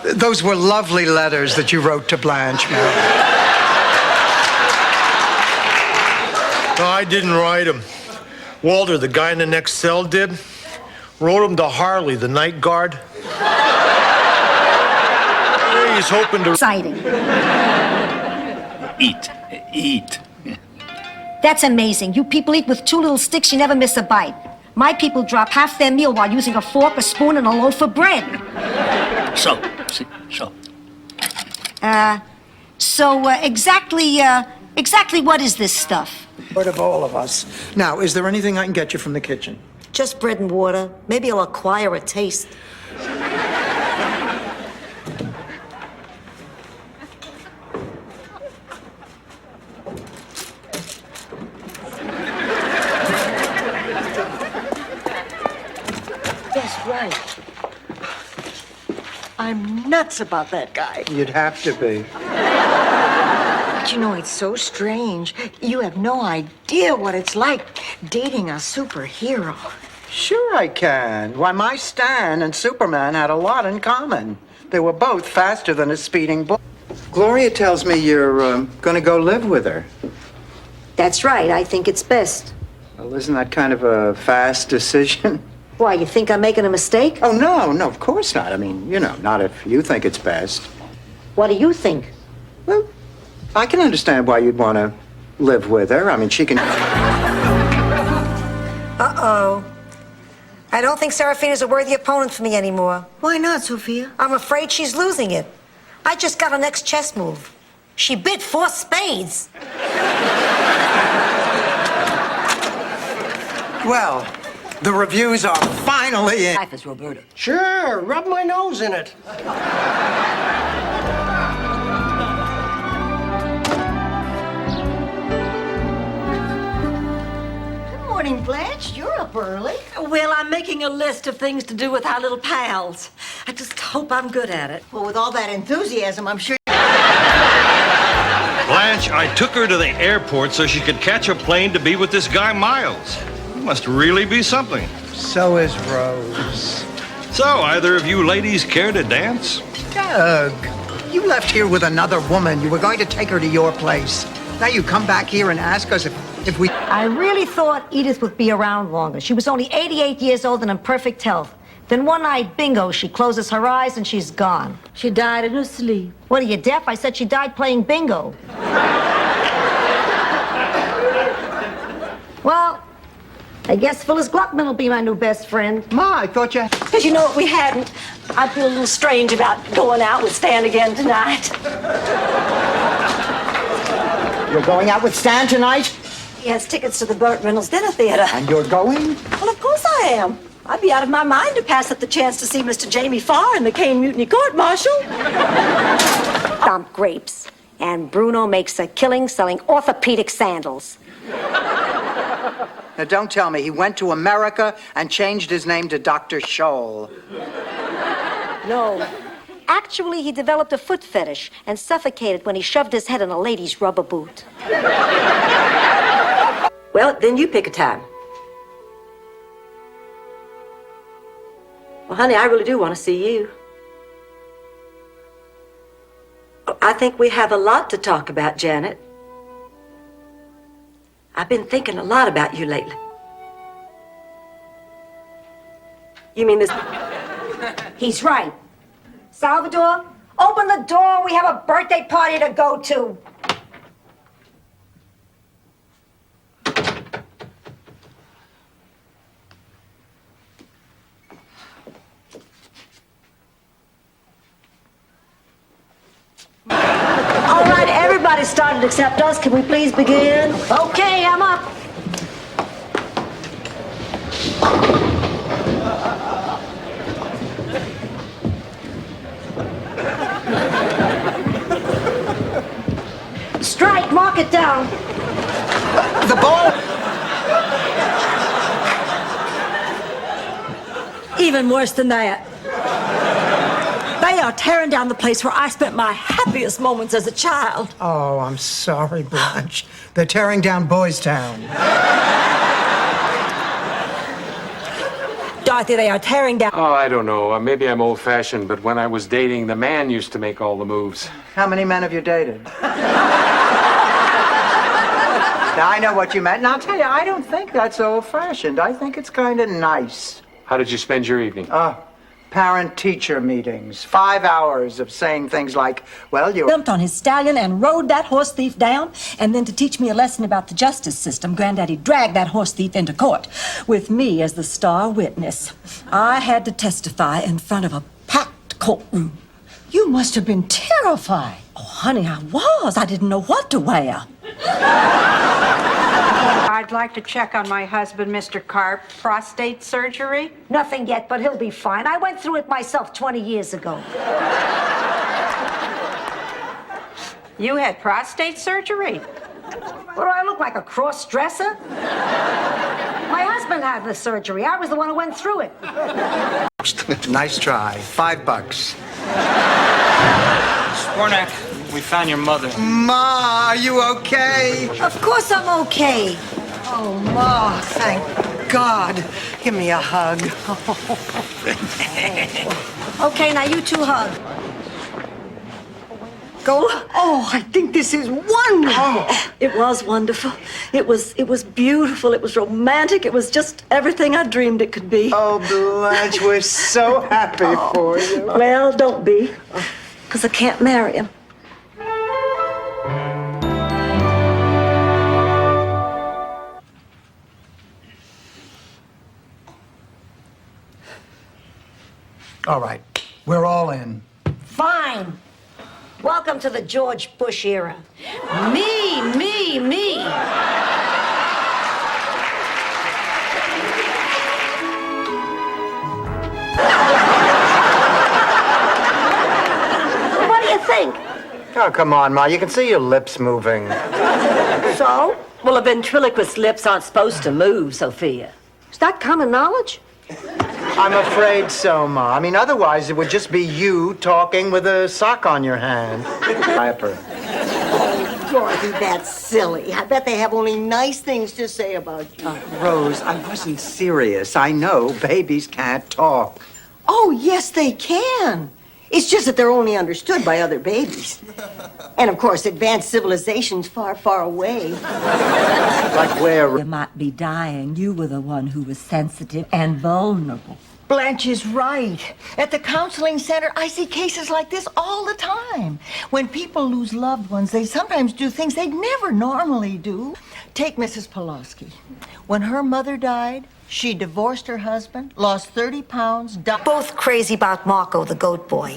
S3: Those were lovely letters that you wrote to Blanche, Mel.
S17: No, I didn't write him. Walter, the guy in the next cell, did. Wrote him to Harley, the night guard. He's hoping to...
S1: Exciting.
S11: Eat.
S1: That's amazing. You people eat with 2 little sticks, you never miss a bite. My people drop half their meal while using a fork, a spoon, and a loaf of bread.
S11: So.
S1: Exactly what is this stuff?
S3: Part of all of us. Now, is there anything I can get you from the kitchen?
S1: Just bread and water. Maybe I'll acquire a taste.
S6: Yes, right. I'm nuts about that guy.
S3: You'd have to be.
S6: But you know, it's so strange. You have no idea what it's like dating a superhero.
S3: Sure I can. Why, my Stan and Superman had a lot in common. They were both faster than a speeding bullet. Gloria tells me you're going to go live with her.
S1: That's right. I think it's best.
S3: Well, isn't that kind of a fast decision?
S1: Why, you think I'm making a mistake?
S3: Oh, no, of course not. I mean, not if you think it's best.
S1: What do you think?
S3: Well, I can understand why you'd want to live with her. I mean, she can...
S1: Uh-oh. I don't think Seraphina's a worthy opponent for me anymore.
S6: Why not, Sophia?
S1: I'm afraid she's losing it. I just got her next chess move. She bid 4 spades.
S3: Well, the reviews are finally in.
S4: Life is Roberta.
S14: Sure, rub my nose in it.
S6: Good morning, Blanche. You're up early.
S4: Well, I'm making a list of things to do with our little pals. I just hope I'm good at it.
S6: Well, with all that enthusiasm, I'm sure...
S23: Blanche, I took her to the airport so she could catch a plane to be with this guy, Miles. He must really be something.
S3: So is Rose.
S23: So, either of you ladies care to dance?
S3: Doug, you left here with another woman. You were going to take her to your place. Now you come back here and ask us if we...
S1: I really thought Edith would be around longer. She was only 88 years old and in perfect health. Then one night, bingo, she closes her eyes and she's gone.
S5: She died in her sleep.
S1: What, are you deaf? I said she died playing bingo. Well, I guess Phyllis Gluckman will be my new best friend.
S3: Ma, I thought you...
S5: Because you know what, we hadn't. I feel a little strange about going out with Stan again tonight.
S3: You're going out with Stan tonight?
S5: He has tickets to the Burt Reynolds Dinner Theater.
S3: And you're going?
S5: Well, of course I am. I'd be out of my mind to pass up the chance to see Mr. Jamie Farr in the Kane Mutiny Court Martial.
S1: Dump grapes. And Bruno makes a killing selling orthopedic sandals.
S3: Now, don't tell me he went to America and changed his name to Dr. Scholl.
S1: No. Actually, he developed a foot fetish and suffocated when he shoved his head in a lady's rubber boot.
S5: Well, then you pick a time. Well, honey, I really do want to see you. I think we have a lot to talk about, Janet. I've been thinking a lot about you lately. You mean this?
S1: He's right. Salvador, open the door. We have a birthday party to go to.
S5: All right, everybody started except us. Can we please begin?
S1: Okay, I'm up. Strike, mark it down.
S3: The ball?
S5: Even worse than that. They are tearing down the place where I spent my happiest moments as a child.
S3: Oh, I'm sorry, Blanche. They're tearing down Boys Town.
S5: Dorothy, they are tearing down.
S2: Oh, I don't know. Maybe I'm old-fashioned, but when I was dating, the man used to make all the moves.
S3: How many men have you dated? Now, I know what you meant, and I'll tell you, I don't think that's old-fashioned. I think it's kind of nice.
S2: How did you spend your evening?
S3: Parent-teacher meetings. 5 hours of saying things like, well, you...
S5: Jumped on his stallion and rode that horse thief down, and then to teach me a lesson about the justice system, Granddaddy dragged that horse thief into court, with me as the star witness. I had to testify in front of a packed courtroom. You must have been terrified. Oh, honey, I was. I didn't know what to wear.
S7: I'd like to check on my husband, Mr. Karp. Prostate surgery?
S1: Nothing yet, but he'll be fine. I went through it myself 20 years ago.
S7: You had prostate surgery?
S1: What do I look like, a cross-dresser? My husband had the surgery. I was the one who went through it.
S3: Nice try. $5.
S10: Spornak, we found your mother.
S3: Ma, are you okay?
S1: Of course I'm okay.
S3: Oh, Ma, thank God. Give me a hug.
S1: Okay, now you two hug.
S5: Go. Oh, I think this is wonderful. It was wonderful. It was beautiful. It was romantic. It was just everything I dreamed it could be.
S3: Oh, Blanche, we're so happy for you.
S5: Well, don't be, because I can't marry him.
S3: All right, we're all in.
S1: Fine. Welcome to the George Bush era. Me, me, me. What do you think?
S3: Oh, come on, Ma. You can see your lips moving.
S1: So?
S5: Well, a ventriloquist's lips aren't supposed to move, Sophia.
S1: Is that common knowledge?
S3: I'm afraid so, Ma. I mean, otherwise it would just be you talking with a sock on your hand. Diaper.
S6: Oh, Dorothy, that's silly. I bet they have only nice things to say about you.
S3: Rose, I wasn't serious. I know babies can't talk.
S6: Oh, yes, they can. It's just that they're only understood by other babies. And of course, advanced civilization's far, far away.
S3: Like where?
S5: You might be dying. You were the one who was sensitive and vulnerable.
S6: Blanche is right. At the counseling center, I see cases like this all the time. When people lose loved ones, they sometimes do things they'd never normally do. Take Mrs. Pulaski. When her mother died, she divorced her husband, lost 30 pounds, died.
S1: Both crazy about Marco, the goat boy.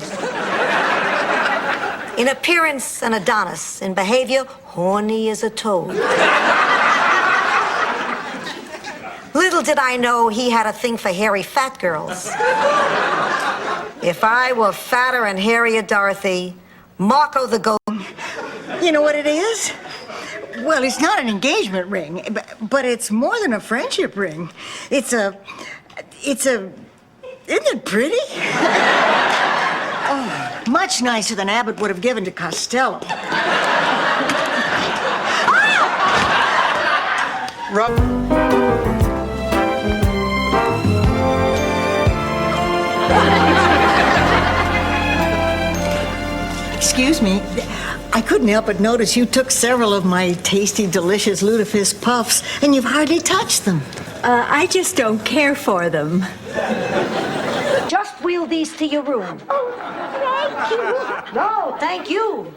S1: In appearance, an Adonis. In behavior, horny as a toad. Little did I know he had a thing for hairy fat girls. If I were fatter and hairier Dorothy, Marco the goat...
S6: You know what it is? Well, it's not an engagement ring, but it's more than a friendship ring. Isn't it pretty? Oh, much nicer than Abbott would have given to Costello. Excuse me. I couldn't help but notice you took several of my tasty, delicious lutefisk puffs, and you've hardly touched them.
S5: I just don't care for them.
S1: Just wheel these to your room.
S13: Oh, thank you.
S1: No, thank you.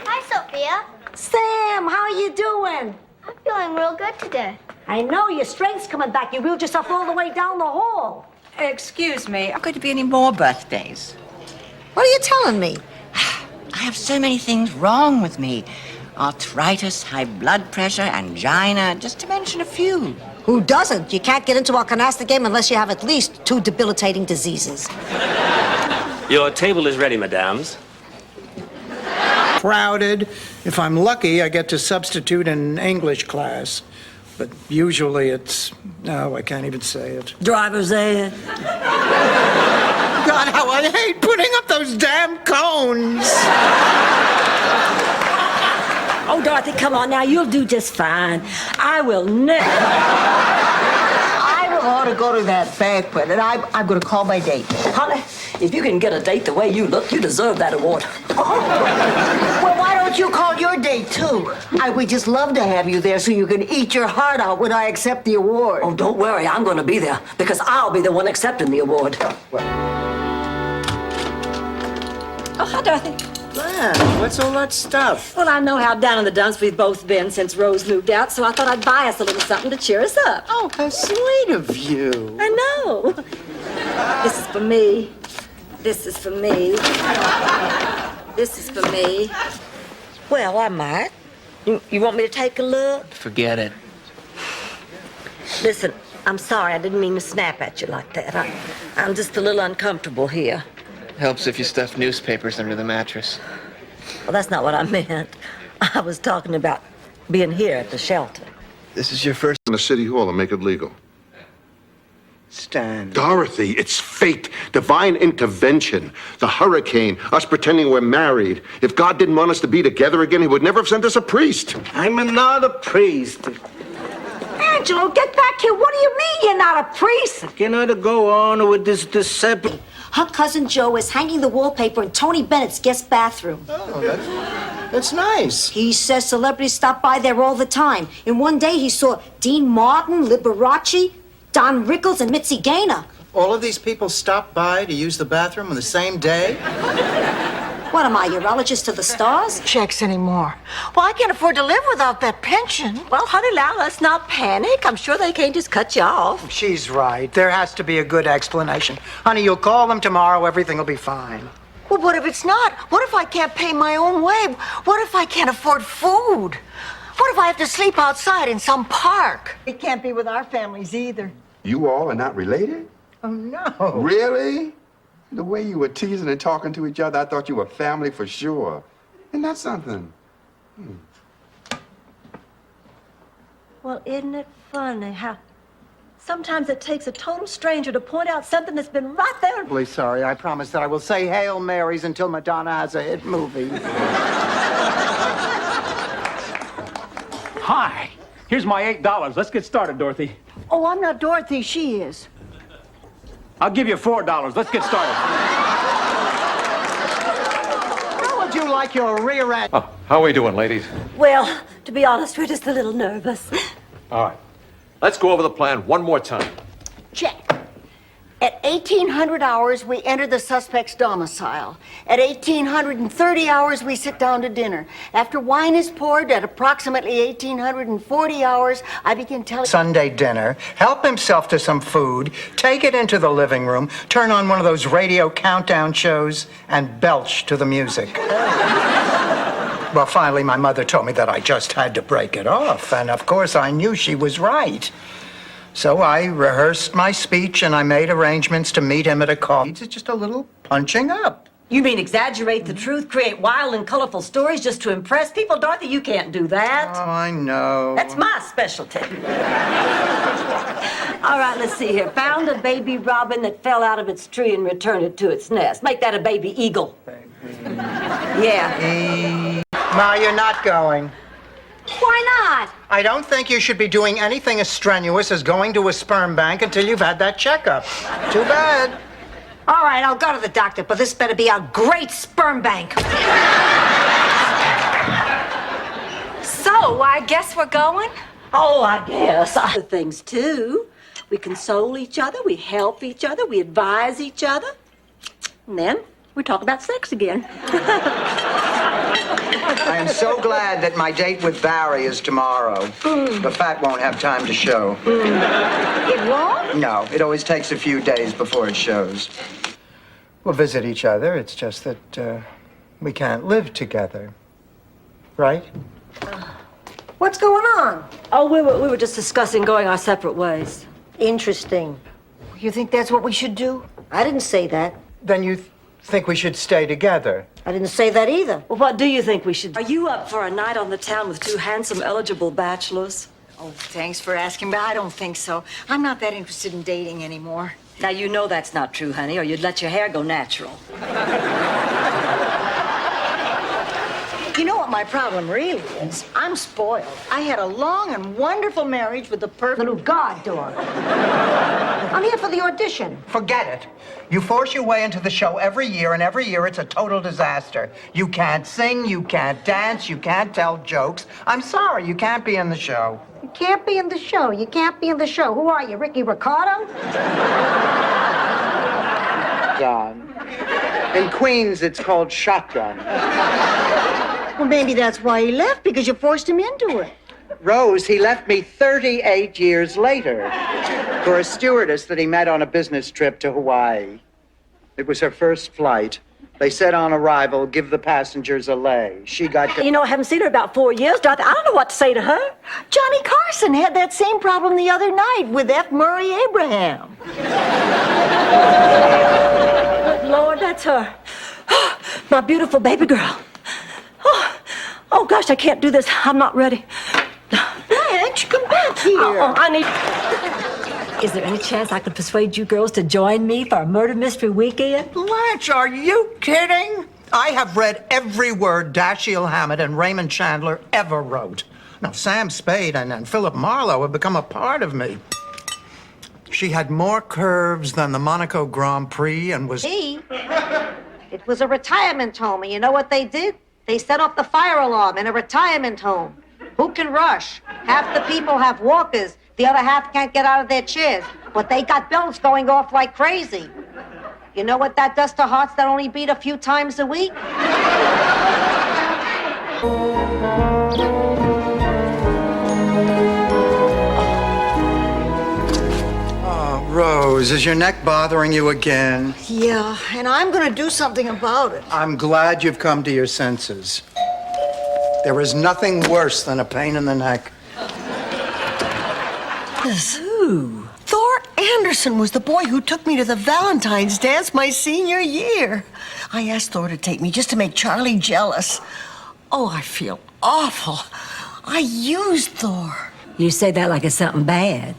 S13: Hi, Sophia.
S1: Sam, how are you doing?
S13: I'm feeling real good today.
S1: I know, your strength's coming back. You wheeled yourself all the way down the hall.
S9: Excuse me, are going to be any more birthdays?
S1: What are you telling me?
S9: I have so many things wrong with me. Arthritis, high blood pressure, angina, just to mention a few.
S1: Who doesn't? You can't get into our canasta game unless you have at least 2 debilitating diseases.
S19: Your table is ready, mesdames.
S3: Crowded. If I'm lucky, I get to substitute in English class. But usually it's... Oh, I can't even say it.
S4: Driver's ed.
S3: God, how I hate putting up those damn cones!
S4: Oh, Dorothy, come on now. You'll do just fine. I will never...
S6: I ought to go to that banquet, and I'm going to call my date.
S4: Honey, if you can get a date the way you look, you deserve that award.
S6: Well, why don't you call your date, too? I would just love to have you there so you can eat your heart out when I accept the award.
S4: Oh, don't worry. I'm going to be there because I'll be the one accepting the award. Oh, hi, Dorothy.
S3: Man, what's all that stuff?
S4: Well, I know how down in the dumps we've both been since Rose moved out, so I thought I'd buy us a little something to cheer us up.
S3: Oh, how sweet of you.
S4: I know. This is for me. This is for me. This is for me. Well, I might. You want me to take a look?
S19: Forget it.
S4: Listen, I'm sorry. I didn't mean to snap at you like that. I'm just a little uncomfortable here.
S19: Helps if you stuff newspapers under the mattress.
S4: Well, that's not what I meant. I was talking about being here at the shelter.
S19: This is your first...
S8: In the city hall and make it legal.
S3: Stan.
S8: Dorothy, it's fate, divine intervention, the hurricane, us pretending we're married. If God didn't want us to be together again, he would never have sent us a priest.
S14: I'm not a priest.
S1: Angelo, get back here. What do you mean you're not a priest?
S14: Cannot go on with this deception.
S1: Her cousin Joe is hanging the wallpaper in Tony Bennett's guest bathroom.
S3: Oh, that's nice.
S1: He says celebrities stop by there all the time. In one day, he saw Dean Martin, Liberace, Don Rickles, and Mitzi Gaynor.
S3: All of these people stop by to use the bathroom on the same day?
S1: What am I, urologist to the stars?
S6: Checks anymore. Well, I can't afford to live without that pension.
S4: Well, honey, now let's not panic. I'm sure they can't just cut you off.
S3: She's right. There has to be a good explanation. Honey, you'll call them tomorrow. Everything will be fine.
S6: Well, what if it's not? What if I can't pay my own way? What if I can't afford food? What if I have to sleep outside in some park? It can't be with our families either.
S22: You all are not related?
S3: Oh, no.
S22: Really? The way you were teasing and talking to each other, I thought you were family for sure. Isn't that something?
S5: Well, isn't it funny how sometimes it takes a total stranger to point out something that's been right there?
S3: Really sorry. I promise that I will say Hail Marys until Madonna has a hit movie.
S14: Hi.
S12: Here's my $8. Let's get started, Dorothy.
S6: Oh, I'm not Dorothy. She is.
S12: I'll give you $4. Let's get started.
S3: How would you like your rear end?
S15: Oh, how are we doing, ladies?
S5: Well, to be honest, we're just a little nervous.
S15: All right. Let's go over the plan one more time.
S6: Check. At 1800 hours, we enter the suspect's domicile. At 1830 hours, we sit down to dinner. After wine is poured, at approximately 1840 hours, I begin telling...
S3: Sunday dinner, help himself to some food, take it into the living room, turn on one of those radio countdown shows, and belch to the music. Well, finally, my mother told me that I just had to break it off, and of course, I knew she was right. So I rehearsed my speech and I made arrangements to meet him at a coffee. It's just a little punching up.
S5: You mean exaggerate the truth, create wild and colorful stories just to impress people? Dorothy, you can't do that.
S3: Oh, I know.
S5: That's my specialty. All right, let's see here. Found a baby robin that fell out of its tree and returned it to its nest. Make that a baby eagle. Yeah.
S3: Ma, you're not going.
S1: Why not?
S3: I don't think you should be doing anything as strenuous as going to a sperm bank until you've had that checkup. Too bad.
S1: All right, I'll go to the doctor, but this better be a great sperm bank.
S20: So, I guess we're going?
S5: Oh, I guess. Other things, too. We console each other, we help each other, we advise each other. And then we talk about sex again.
S3: I am so glad that my date with Barry is tomorrow. The fat won't have time to show.
S1: It won't?
S3: No, it always takes a few days before it shows. We'll visit each other. It's just that we can't live together. Right?
S1: What's going on?
S5: Oh, we were just discussing going our separate ways.
S1: Interesting.
S6: You think that's what we should do?
S1: I didn't say that.
S3: Then you think we should stay together?
S1: I didn't say that either.
S5: Well, what do you think we should do? Are you up for a night on the town with two handsome, eligible bachelors?
S6: Oh, thanks for asking, but I don't think so. I'm not that interested in dating anymore.
S5: Now, you know that's not true, honey, or you'd let your hair go natural.
S6: You know what my problem really is? I'm spoiled. I had a long and wonderful marriage with the perfect...
S1: Little guard dog. I'm here for the audition.
S3: Forget it. You force your way into the show every year, and every year it's a total disaster. You can't sing, you can't dance, you can't tell jokes. I'm sorry, you can't be in the show.
S1: You can't be in the show. You can't be in the show. Who are you, Ricky Ricardo?
S3: John. In Queens, it's called shotgun.
S6: Well, maybe that's why he left, because you forced him into it.
S3: Rose, he left me 38 years later for a stewardess that he met on a business trip to Hawaii. It was her first flight. They said on arrival, give the passengers a lay. She got...
S5: You know, I haven't seen her about 4 years, Dorothy. I don't know what to say to her.
S6: Johnny Carson had that same problem the other night with F. Murray Abraham.
S5: Good Lord, that's her. My beautiful baby girl. Oh, gosh, I can't do this. I'm not ready.
S6: Blanche, come back here.
S5: I need... Is there any chance I could persuade you girls to join me for a murder mystery weekend?
S3: Blanche, are you kidding? I have read every word Dashiell Hammett and Raymond Chandler ever wrote. Now, Sam Spade and Philip Marlowe have become a part of me. She had more curves than the Monaco Grand Prix and was...
S1: It was a retirement home, and you know what they did? They set off the fire alarm in a retirement home. Who can rush? Half the people have walkers. The other half can't get out of their chairs. But they got bells going off like crazy. You know what that does to hearts that only beat a few times a week?
S3: Oh, Rose, is your neck bothering you again?
S6: Yeah, and I'm going to do something about it.
S3: I'm glad you've come to your senses. There is nothing worse than a pain in the neck.
S6: Who? Thor Anderson was the boy who took me to the Valentine's dance my senior year. I asked Thor to take me just to make Charlie jealous. Oh, I feel awful. I used Thor.
S5: You say that like it's something bad.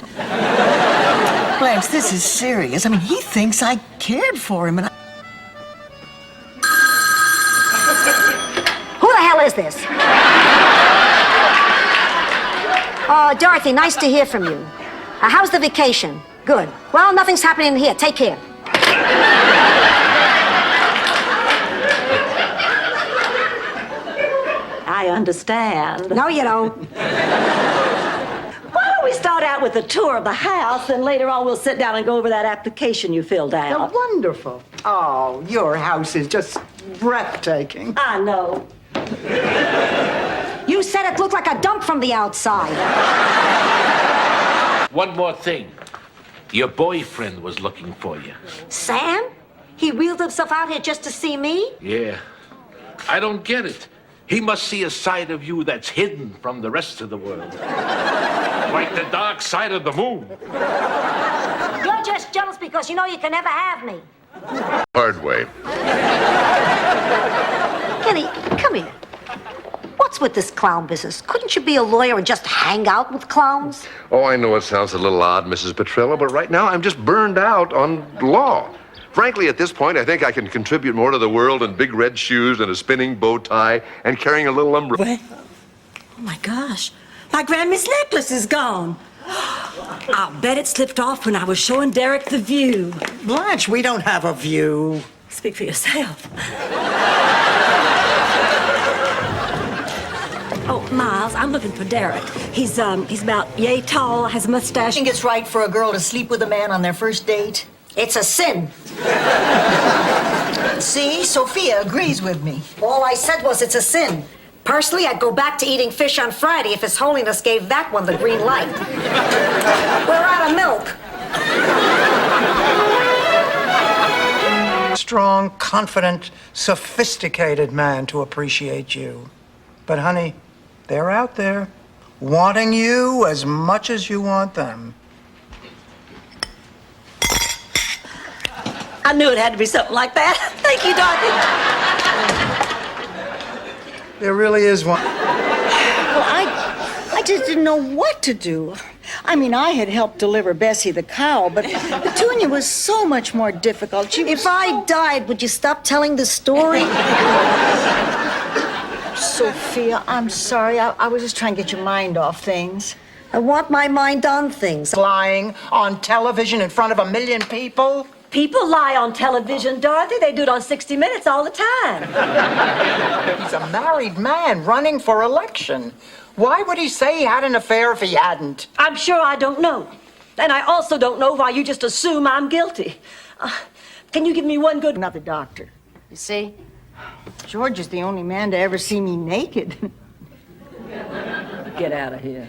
S6: Blanche, this is serious. I mean, he thinks I cared for him, and
S1: Who the hell is this? Oh, Dorothy, nice to hear from you. How's the vacation? Good. Well, nothing's happening here. Take care.
S5: I understand.
S1: No, you don't.
S5: Why don't we start out with a tour of the house, and later on we'll sit down and go over that application you filled out.
S3: Wonderful. Oh, your house is just breathtaking.
S5: I know.
S1: You said it looked like a dump from the outside.
S16: One more thing. Your boyfriend was looking for you.
S1: Sam? He wheeled himself out here just to see me?
S16: Yeah. I don't get it. He must see a side of you that's hidden from the rest of the world. Like the dark side of the moon.
S1: You're just jealous because you know you can never have me.
S8: Hard way.
S1: Kenny, come here. What's with this clown business? Couldn't you be a lawyer and just hang out with clowns?
S8: Oh, I know it sounds a little odd, Mrs. Petrella, but right now I'm just burned out on law. Frankly, at this point, I think I can contribute more to the world in big red shoes and a spinning bow tie and carrying a little umbrella.
S5: What? Oh, my gosh. My grandma's necklace is gone. I'll bet it slipped off when I was showing Derek the view.
S3: Blanche, we don't have a view.
S5: Speak for yourself. Oh, Miles, I'm looking for Derek. He's about yay tall, has a mustache.
S6: Think it's right for a girl to sleep with a man on their first date?
S1: It's a sin.
S6: See, Sophia agrees with me.
S1: All I said was it's a sin. Personally, I'd go back to eating fish on Friday if His Holiness gave that one the green light. We're out of milk.
S3: Strong, confident, sophisticated man to appreciate you. But, honey, they're out there, wanting you as much as you want them.
S5: I knew it had to be something like that. Thank you, Dorothy.
S3: There really is one.
S6: Well, I just didn't know what to do. I mean, I had helped deliver Bessie the cow, but Petunia was so much more difficult.
S1: If I died, would you stop telling the story?
S6: Sophia, I'm sorry. I was just trying to get your mind off things.
S1: I want my mind on things.
S3: Lying on television in front of 1 million people?
S5: People lie on television, Dorothy. They do it on 60 Minutes all the time.
S3: He's a married man running for election. Why would he say he had an affair if he hadn't?
S5: I'm sure I don't know. And I also don't know why you just assume I'm guilty. Can you give me one good...
S6: Another doctor. You see? George is the only man to ever see me naked.
S5: Get out of here.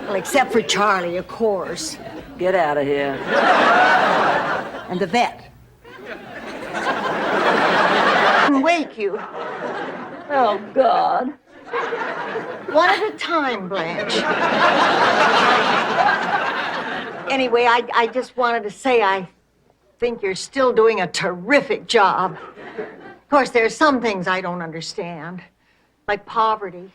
S6: Well, except for Charlie, of course.
S5: Get out of here.
S6: And the vet. Wake you.
S5: Oh, God.
S6: One at a time, Blanche. Anyway, I just wanted to say I think you're still doing a terrific job. Of course, there are some things I don't understand, like poverty.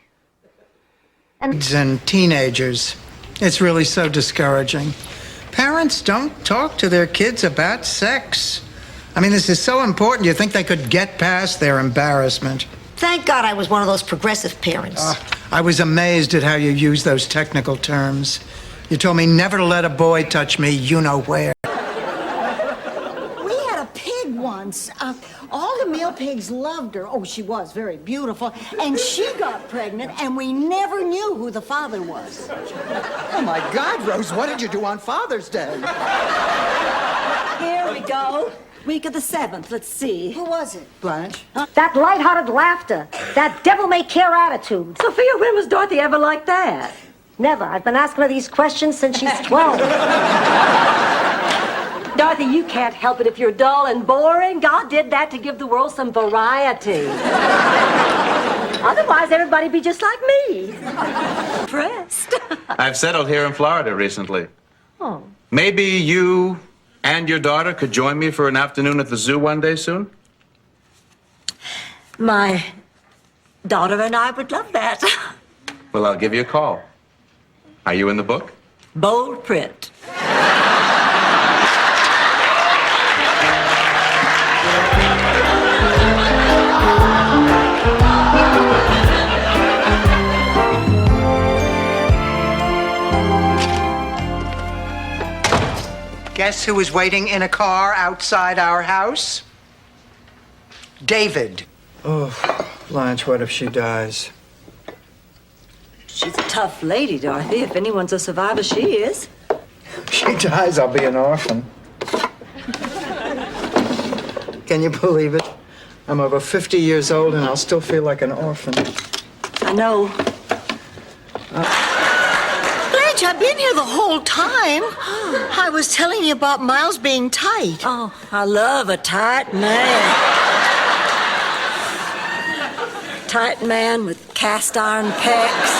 S3: And teenagers. It's really so discouraging. Parents don't talk to their kids about sex. I mean, this is so important, you think they could get past their embarrassment.
S1: Thank God I was one of those progressive parents.
S3: I was amazed at how you use those technical terms. You told me never to let a boy touch me, you know where.
S6: We had a pig once. All the male pigs loved her. Oh, she was very beautiful. And she got pregnant, and we never knew who the father was.
S3: Oh, my God, Rose, what did you do on Father's Day?
S5: Here we go. Week of the 7th. Let's see.
S6: Who was it?
S3: Blanche?
S1: That lighthearted laughter. That devil-may-care attitude.
S5: Sophia, when was Dorothy ever like that?
S1: Never. I've been asking her these questions since she's 12.
S5: Dorothy, you can't help it if you're dull and boring. God did that to give the world some variety. Otherwise, everybody'd be just like me. Impressed.
S18: I've settled here in Florida recently.
S5: Oh.
S18: Maybe you and your daughter could join me for an afternoon at the zoo one day soon?
S5: My daughter and I would love that.
S18: Well, I'll give you a call. Are you in the book?
S5: Bold print.
S3: Guess who was waiting in a car outside our house? David.
S11: Oh, Blanche, what if she dies?
S5: She's a tough lady, Dorothy. If anyone's a survivor, she is.
S11: If she dies, I'll be an orphan. Can you believe it? I'm over 50 years old and I'll still feel like an orphan.
S5: I know.
S6: Blanche, I've been here the whole time. I was telling you about Miles being tight.
S5: Oh, I love a tight man. Tight man with cast iron pecs,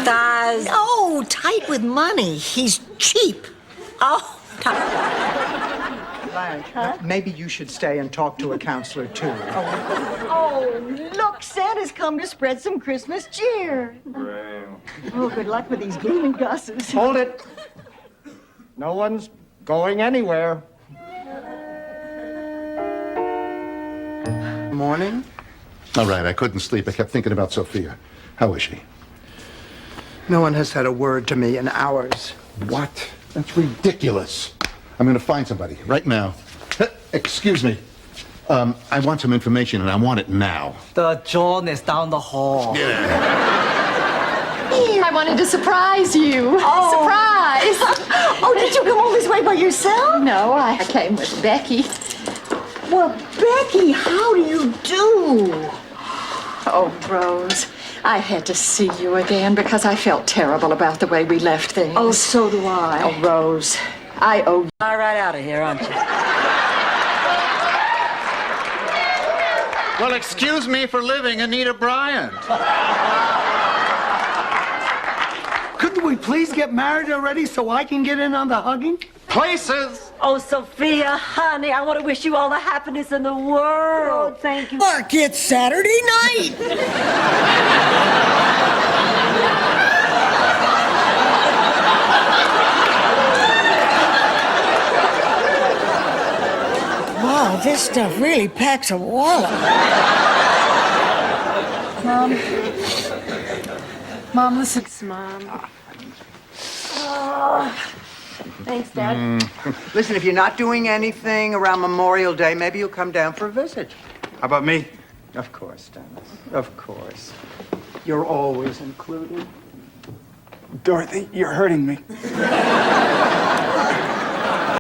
S5: thighs.
S6: Oh, tight with money. He's cheap.
S5: Oh,
S3: Blanche, maybe you should stay and talk to a counselor, too.
S6: Oh, look, Santa's come to spread some Christmas cheer. Oh, good luck with these gloomy gusses.
S11: Hold it. No one's going anywhere. Morning.
S22: All right, I couldn't sleep. I kept thinking about Sophia. How is she?
S3: No one has said a word to me in hours.
S22: What? That's ridiculous. I'm going to find somebody right now. Excuse me. I want some information, and I want it now.
S10: The John is down the hall.
S17: I wanted to surprise you.
S6: Oh.
S17: Surprise!
S6: Oh, did you come all this way by yourself?
S17: No, I came with Becky.
S6: Well, Becky, how do you do?
S17: Oh, Rose, I had to see you again because I felt terrible about the way we left things.
S5: oh, so do I.
S17: Oh, Rose, I owe you.
S5: All right out of here, aren't you?
S18: Well, excuse me for living Anita Bryant.
S14: Couldn't we please get married already so I can get in on the hugging?
S18: Places!
S5: Oh, Sophia, honey, I want to wish you all the happiness in the world.
S1: Oh, thank you.
S6: Mark, it's Saturday night. Wow, this stuff really packs a wallet.
S17: Mom, listen.
S20: Mom.
S5: Thanks, Dad.
S3: Listen, if you're not doing anything around Memorial Day, maybe you'll come down for a visit.
S11: How about me? Of course, Dennis. Of course.
S3: You're always included.
S14: Dorothy, you're hurting me.